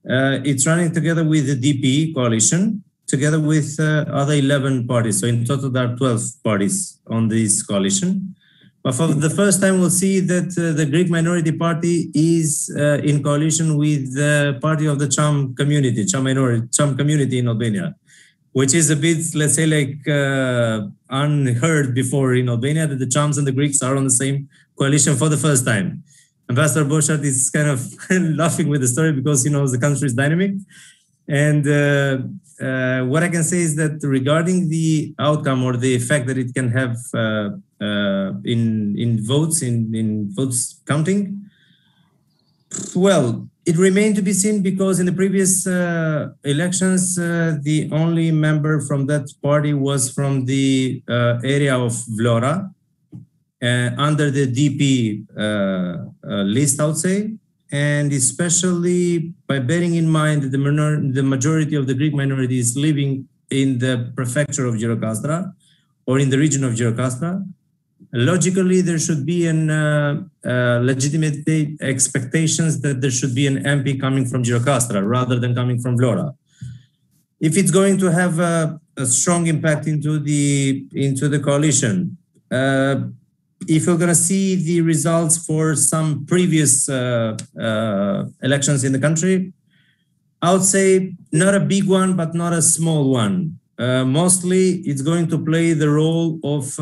It's running together with the DP coalition, together with other 11 parties. So in total, there are 12 parties on this coalition. But for the first time, we'll see that the Greek minority party is in coalition with the party of the Cham community, Cham community in Albania, which is a bit, let's say, like unheard before in Albania, that the Chams and the Greeks are on the same coalition for the first time. Ambassador Borchardt is kind of laughing with the story because he knows the country is dynamic. And what I can say is that regarding the outcome or the effect that it can have in votes counting, well, it remained to be seen because in the previous elections, the only member from that party was from the area of Vlora, under the DP list, I would say, and especially by bearing in mind that the majority of the Greek minority is living in the prefecture of Gjirokastra or in the region of Gjirokastra. Logically, there should be legitimate expectations that there should be an MP coming from Gjirokastra rather than coming from Vlora. If it's going to have a strong impact into the coalition, if you're going to see the results for some previous elections in the country, I would say not a big one, but not a small one. Mostly, it's going to play the role of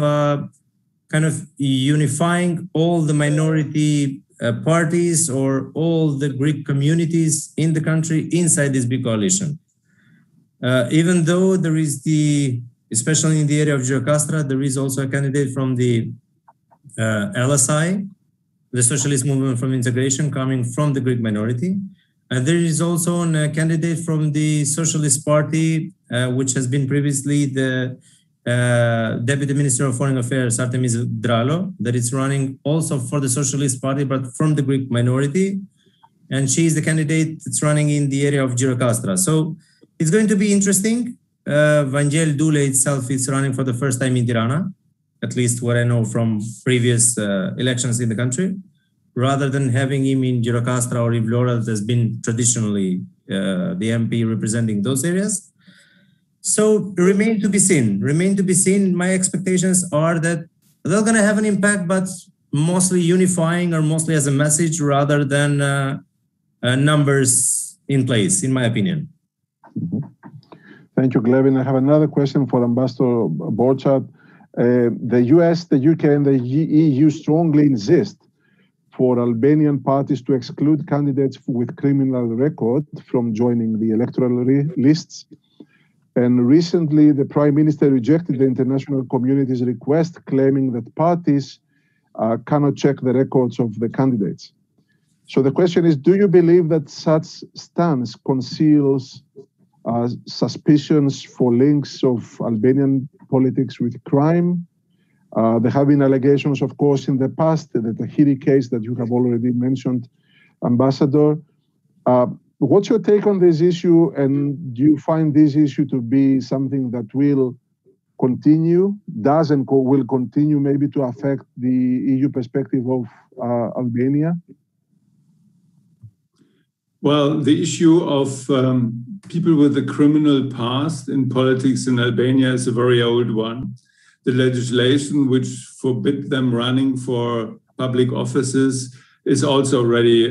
kind of unifying all the minority parties or all the Greek communities in the country inside this big coalition. Even though there is especially in the area of Girocastra, there is also a candidate from the LSI, the Socialist Movement from Integration, coming from the Greek minority. There is also a candidate from the Socialist Party, which has been previously the Deputy Minister of Foreign Affairs, Artemis Dralo, that is running also for the Socialist Party, but from the Greek minority. And she is the candidate that's running in the area of Girocastra. So it's going to be interesting. Vangel Dule itself is running for the first time in Tirana, at least what I know from previous elections in the country, rather than having him in Girocastra or Ivlora, that has been traditionally the MP representing those areas. So remain to be seen. Remain to be seen. My expectations are that they're going to have an impact, but mostly unifying or mostly as a message rather than numbers in place, in my opinion. Thank you, Glevin. I have another question for Ambassador Borchardt. The US, the UK, and the EU strongly insist for Albanian parties to exclude candidates with criminal record from joining the electoral lists. And recently, the Prime Minister rejected the international community's request, claiming that parties cannot check the records of the candidates. So the question is, do you believe that such stance conceals suspicions for links of Albanian politics with crime? There have been allegations, of course, in the past, that the Henri case that you have already mentioned, Ambassador. What's your take on this issue, and do you find this issue to be something that will continue, will continue maybe to affect the EU perspective of Albania? Well, the issue of people with a criminal past in politics in Albania is a very old one. The legislation which forbids them running for public offices is also already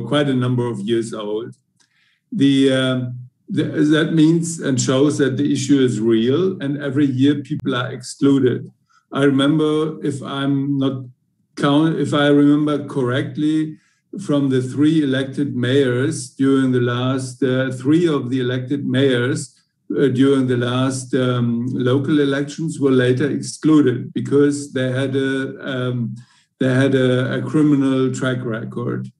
quite a number of years old. That means and shows that the issue is real, and every year people are excluded. I remember, if I remember correctly, from the three elected mayors during the last three of the elected mayors during the last local elections were later excluded because they had a criminal track record.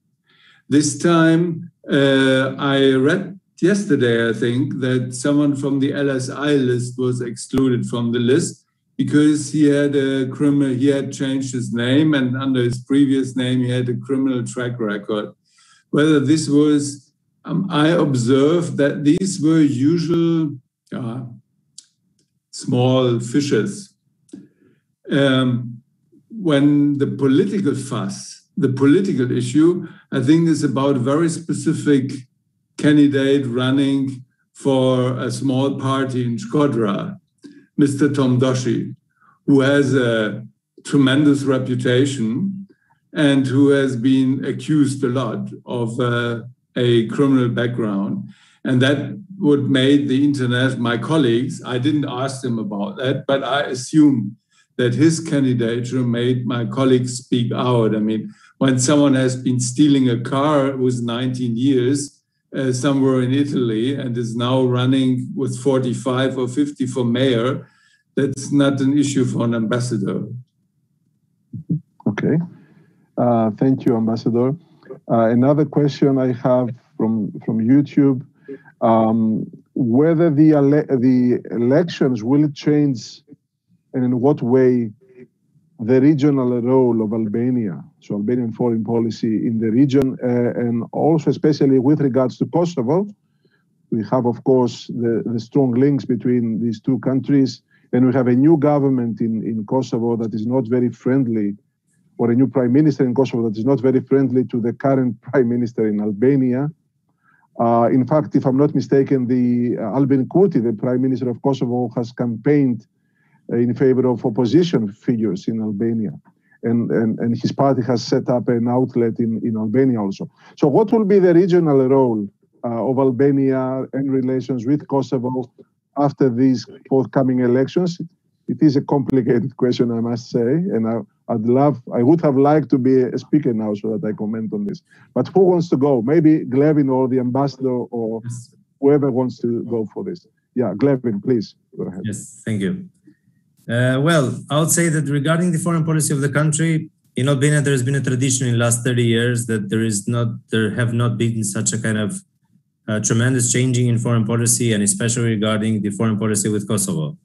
This time, I read yesterday, I think, that someone from the LSI list was excluded from the list because he had changed his name, and under his previous name, he had a criminal track record. Whether this was, I observed that these were usual small fishes. When the political fuss, the political issue, I think is about a very specific candidate running for a small party in Shkodra, Mr. Tom Doshi, who has a tremendous reputation and who has been accused a lot of a criminal background. And that would make my colleagues, I didn't ask them about that, but I assume that his candidature made my colleagues speak out. I mean, when someone has been stealing a car with 19 years somewhere in Italy and is now running with 45 or 50 for mayor, that's not an issue for an ambassador. Okay. Thank you, Ambassador. Another question I have from YouTube, whether the elections will change, and in what way, the regional role of Albania, so Albanian foreign policy in the region, and also especially with regards to Kosovo. We have, of course, the strong links between these two countries, and we have a new government in Kosovo that is not very friendly, or a new prime minister in Kosovo that is not very friendly to the current prime minister in Albania. In fact, if I'm not mistaken, the Albin Kurti, the prime minister of Kosovo, has campaigned in favor of opposition figures in Albania. And his party has set up an outlet in Albania also. So what will be the regional role of Albania in relations with Kosovo after these forthcoming elections? It is a complicated question, I must say, and I would have liked to be a speaker now so that I comment on this. But who wants to go? Maybe Glevin or the ambassador or whoever wants to go for this. Yeah, Glevin, please go ahead. Yes, thank you. Well, I would say that regarding the foreign policy of the country, in Albania, there has been a tradition in the last 30 years that there have not been such a kind of tremendous changing in foreign policy, and especially regarding the foreign policy with Kosovo.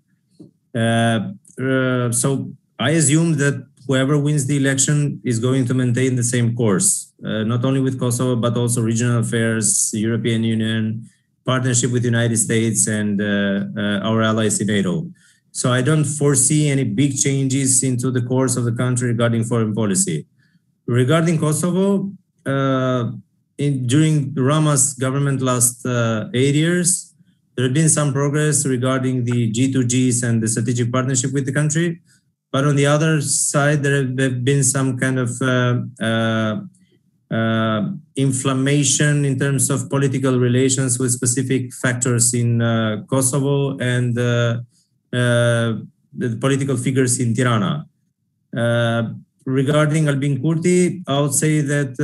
So I assume that whoever wins the election is going to maintain the same course, not only with Kosovo, but also regional affairs, European Union, partnership with the United States and our allies in NATO. So I don't foresee any big changes into the course of the country regarding foreign policy. Regarding Kosovo, during Rama's government last 8 years, there has been some progress regarding the G2Gs and the strategic partnership with the country. But on the other side, there have been some kind of inflammation in terms of political relations with specific factors in Kosovo and the political figures in Tirana. Regarding Albin Kurti, I would say that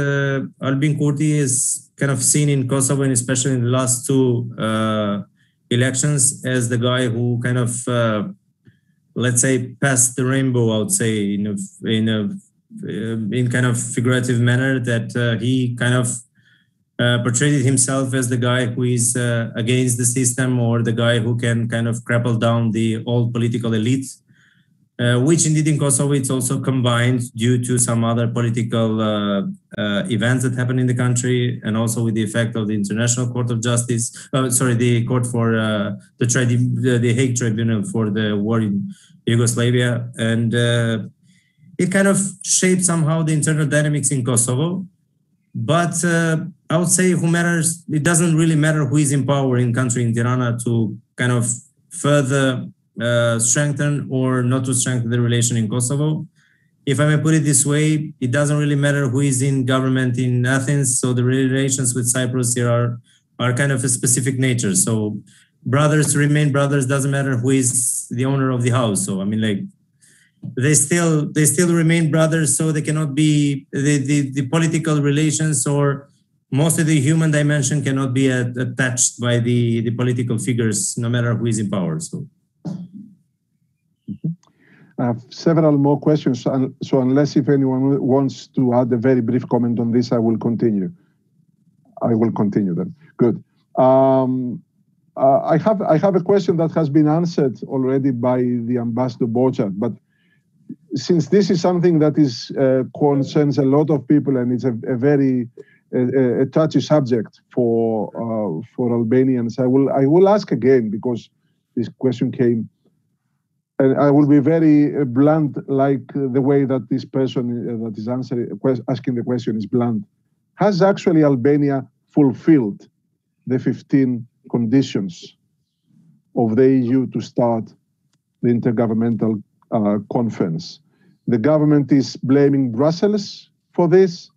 Albin Kurti is kind of seen in Kosovo, and especially in the last two elections, as the guy who kind of, let's say, passed the rainbow, I would say, in kind of figurative manner, that he kind of portrayed himself as the guy who is against the system, or the guy who can kind of crapple down the old political elite, which indeed in Kosovo it's also combined due to some other political events that happen in the country, and also with the effect of the International Court of Justice, the court for the Hague Tribunal for the war in Yugoslavia, and it kind of shaped somehow the internal dynamics in Kosovo. But I would say it doesn't really matter who is in power in country in Tirana to kind of further strengthen or not to strengthen the relation in Kosovo. If I may put it this way, it doesn't really matter who is in government in Athens. So the relations with Cyprus here are kind of a specific nature. So brothers remain brothers, doesn't matter who is the owner of the house. So I mean, like, they still remain brothers, so they cannot be the political relations or most of the human dimension cannot be attached by the political figures, no matter who is in power. So I have several more questions, so unless if anyone wants to add a very brief comment on this, I will continue. Then. Good. I have a question that has been answered already by the Ambassador Borchardt, but since this is something that is concerns a lot of people, and it's a very touchy subject for Albanians, I will ask again, because this question came, and I will be very blunt, like the way that this person that is asking the question is blunt. Has actually Albania fulfilled the 15 conditions of the EU to start the intergovernmental conference? The government is blaming Brussels for this,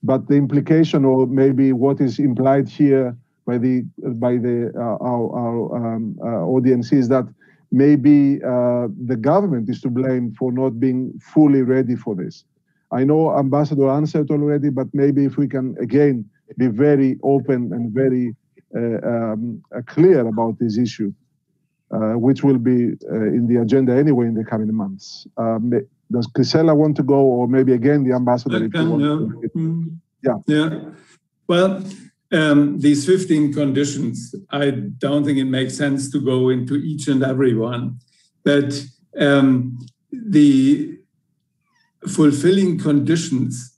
but the implication, or maybe what is implied here by our audience, is that maybe the government is to blame for not being fully ready for this. I know Ambassador answered already, but maybe if we can again be very open and very clear about this issue, which will be in the agenda anyway in the coming months. Does Krisela want to go, or maybe again the ambassador? Yeah. Well, these 15 conditions, I don't think it makes sense to go into each and every one. But the fulfilling conditions,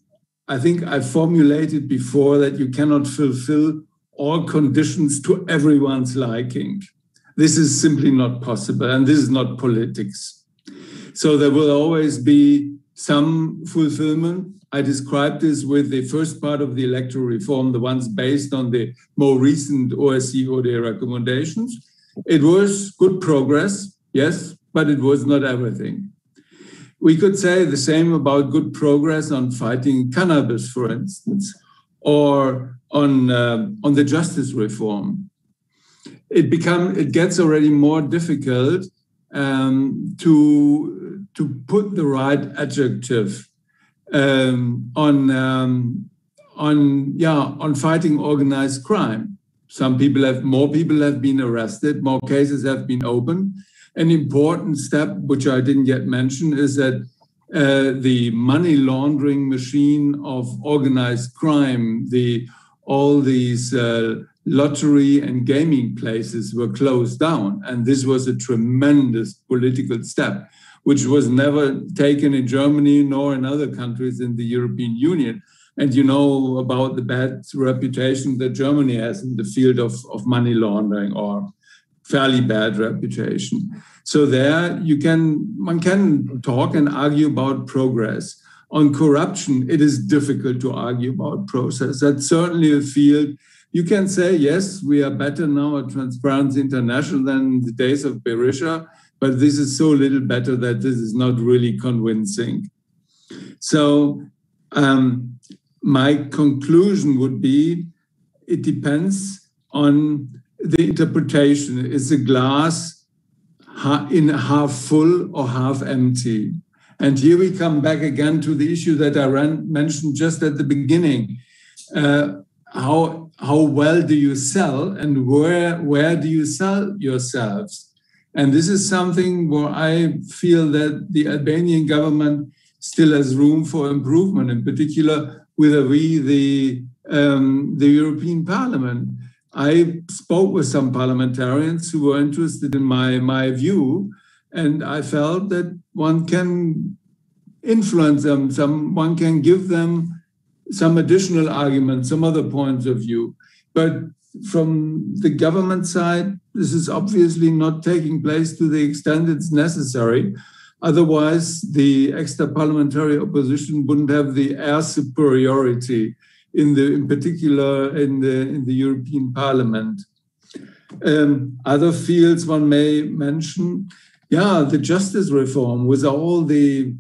I think I formulated before that you cannot fulfill all conditions to everyone's liking. This is simply not possible, and this is not politics. So there will always be some fulfillment. I described this with the first part of the electoral reform, the ones based on the more recent OSCE ODA recommendations. It was good progress, yes, but it was not everything. We could say the same about good progress on fighting cannabis, for instance, or on the justice reform. It gets already more difficult to put the right adjective on fighting organized crime. More people have been arrested, more cases have been opened. An important step, which I didn't yet mention, is that the money laundering machine of organized crime, all these lottery and gaming places were closed down. And this was a tremendous political step, which was never taken in Germany nor in other countries in the European Union. And you know about the bad reputation that Germany has in the field of money laundering, or fairly bad reputation. So there one can talk and argue about progress. On corruption, it is difficult to argue about process. That's certainly a field. You can say, yes, we are better now at Transparency International than in the days of Berisha, but this is so little better that this is not really convincing. So my conclusion would be, it depends on the interpretation. Is the glass in half full or half empty? And here we come back again to the issue that I mentioned just at the beginning. How well do you sell, and where do you sell yourselves? And this is something where I feel that the Albanian government still has room for improvement, in particular vis-à-vis the European Parliament. I spoke with some parliamentarians who were interested in my view, and I felt that one can influence them, one can give them some additional arguments, some other points of view. But from the government side, this is obviously not taking place to the extent it's necessary. Otherwise, the extra-parliamentary opposition wouldn't have the air superiority, in particular in the European Parliament. Other fields one may mention, the justice reform, with all the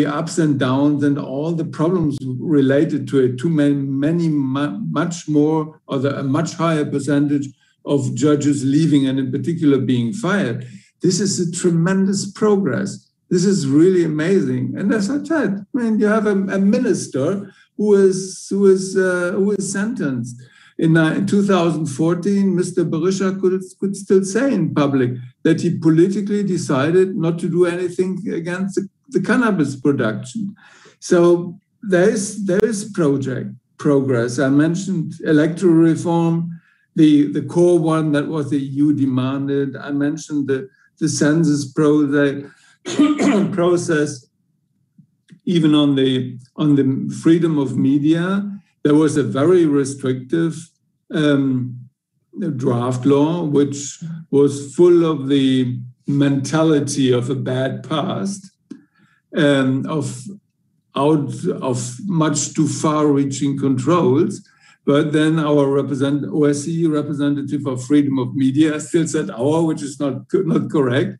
ups and downs and all the problems related to it, much more, or a much higher percentage of judges leaving and in particular being fired. This is a tremendous progress. This is really amazing. And as I said, you have a minister who is sentenced. In 2014, Mr. Berisha could still say in public that he politically decided not to do anything against the cannabis production. So there is progress. I mentioned electoral reform, the core one that was the EU demanded. I mentioned the census process. Even on the freedom of media, there was a very restrictive draft law, which was full of the mentality of a bad past, of much too far-reaching controls. But then our OSCE representative of freedom of media still said which is not correct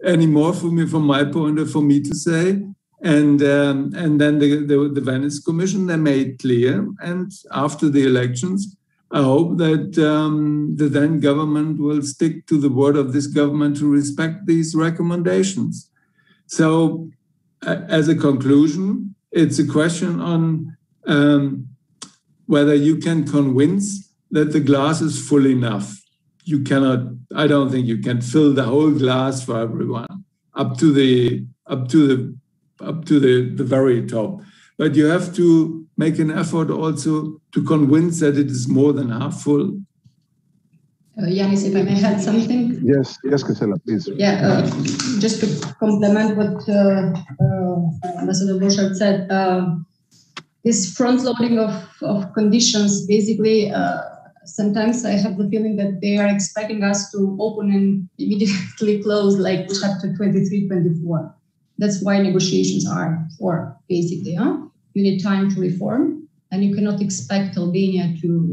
anymore for my point of view, for me to say. And then the Venice Commission, they made clear. And after the elections, I hope that the then government will stick to the word of this government to respect these recommendations. So as a conclusion, it's a question on whether you can convince that the glass is full enough. I don't think you can fill the whole glass for everyone up to the very top. But you have to make an effort also to convince that it is more than half full. Yanis, if I may add something. Yes, Krisela, please. Yeah, just to complement what Ambassador Borchardt said, this front-loading of conditions, basically, sometimes I have the feeling that they are expecting us to open and immediately close, like chapter 23, 24. That's why negotiations are for, basically. You need time to reform, and you cannot expect Albania to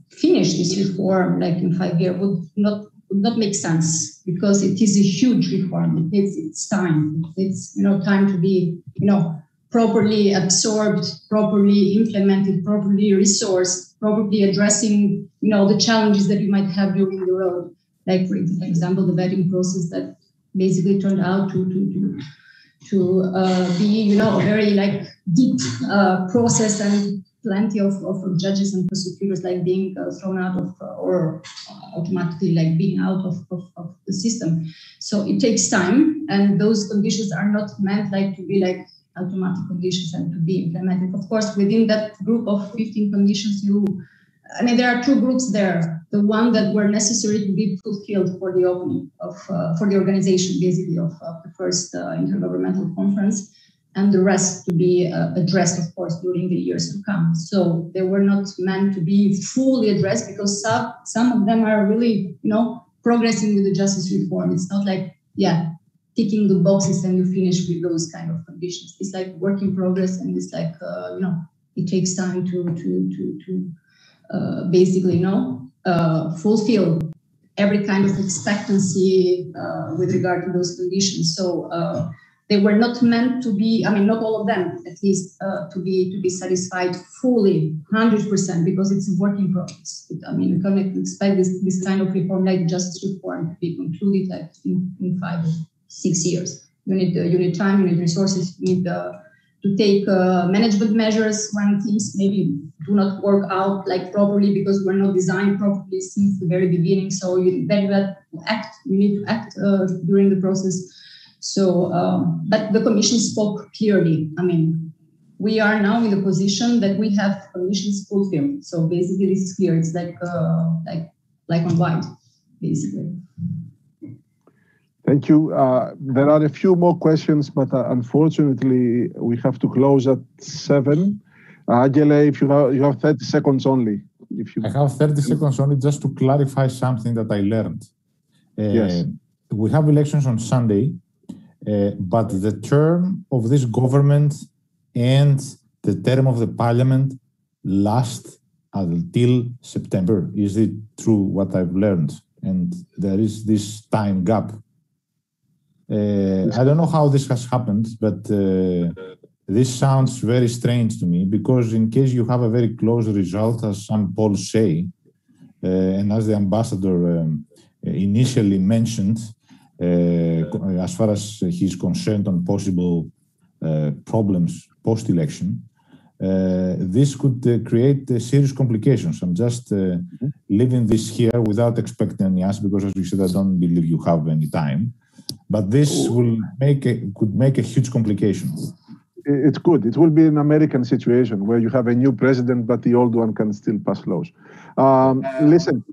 finish this reform in 5 years. Would not make sense, because it is a huge reform. It takes its time. It's time to be properly absorbed, properly implemented, properly resourced, properly addressing the challenges that you might have during the road. like for example, the vetting process that basically turned out to be, a very like deep process, and plenty of judges and prosecutors like being thrown out of or automatically like being out of the system. So it takes time, and those conditions are not meant like to be like automatic conditions and to be implemented. Of course, within that group of 15 conditions, there are two groups there. The one that were necessary to be fulfilled for the opening of, for the organization, basically, of the first intergovernmental conference, and the rest to be addressed, of course, during the years to come. So they were not meant to be fully addressed, because some of them are really, progressing with the justice reform. It's not like, ticking the boxes and you finish with those kind of conditions. It's like work in progress, and it's like, it takes time to basically, fulfill every kind of expectancy with regard to those conditions. So they were not meant to be, not all of them, at least, to be satisfied fully, 100%, because it's a work in progress. We can't expect this kind of reform, like justice reform, to be concluded like in 5 or 6 years. You need time, you need resources, you need to take management measures when things maybe do not work out like properly, because we're not designed properly since the very beginning. So you need to act during the process. So, but the Commission spoke clearly. We are now in the position that we have conditions fulfilled. So basically, this is clear. It's like on white, basically. Thank you. There are a few more questions, but unfortunately, we have to close at 7. Angela, if you have 30 seconds only. I have 30 seconds only just to clarify something that I learned. Yes. We have elections on Sunday, but the term of this government and the term of the parliament last until September. Is it true what I've learned? And there is this time gap. I don't know how this has happened, but this sounds very strange to me, because in case you have a very close result, as some polls say, and as the ambassador initially mentioned, as far as he's concerned on possible problems post-election, this could create serious complications. I'm just leaving this here without expecting any answer, because as you said, I don't believe you have any time. But this could make a huge complication. It's good. It will be an American situation where you have a new president, but the old one can still pass laws. Listen,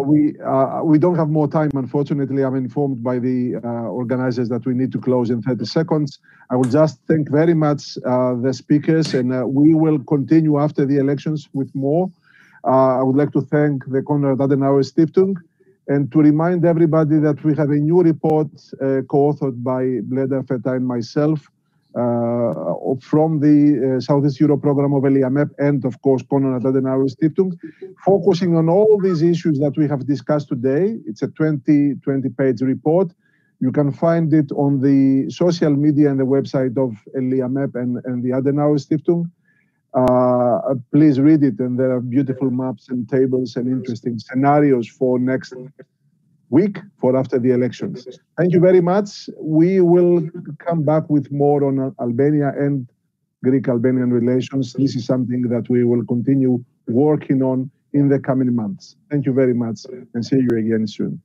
we don't have more time, unfortunately. I'm informed by the organizers that we need to close in 30 seconds. I will just thank very much the speakers, and we will continue after the elections with more. I would like to thank the Konrad-Adenauer-Stiftung, and to remind everybody that we have a new report co-authored by Bleda Feta and myself from the Southeast Europe program of ELIAMEP and, of course, Konrad-Adenauer-Stiftung, focusing on all these issues that we have discussed today. It's a 20-page report. You can find it on the social media and the website of ELIAMEP and the Adenauer-Stiftung. Please read it, and there are beautiful maps and tables and interesting scenarios for next week, for after the elections. Thank you very much. We will come back with more on Albania and Greek-Albanian relations. This is something that we will continue working on in the coming months. Thank you very much, and see you again soon.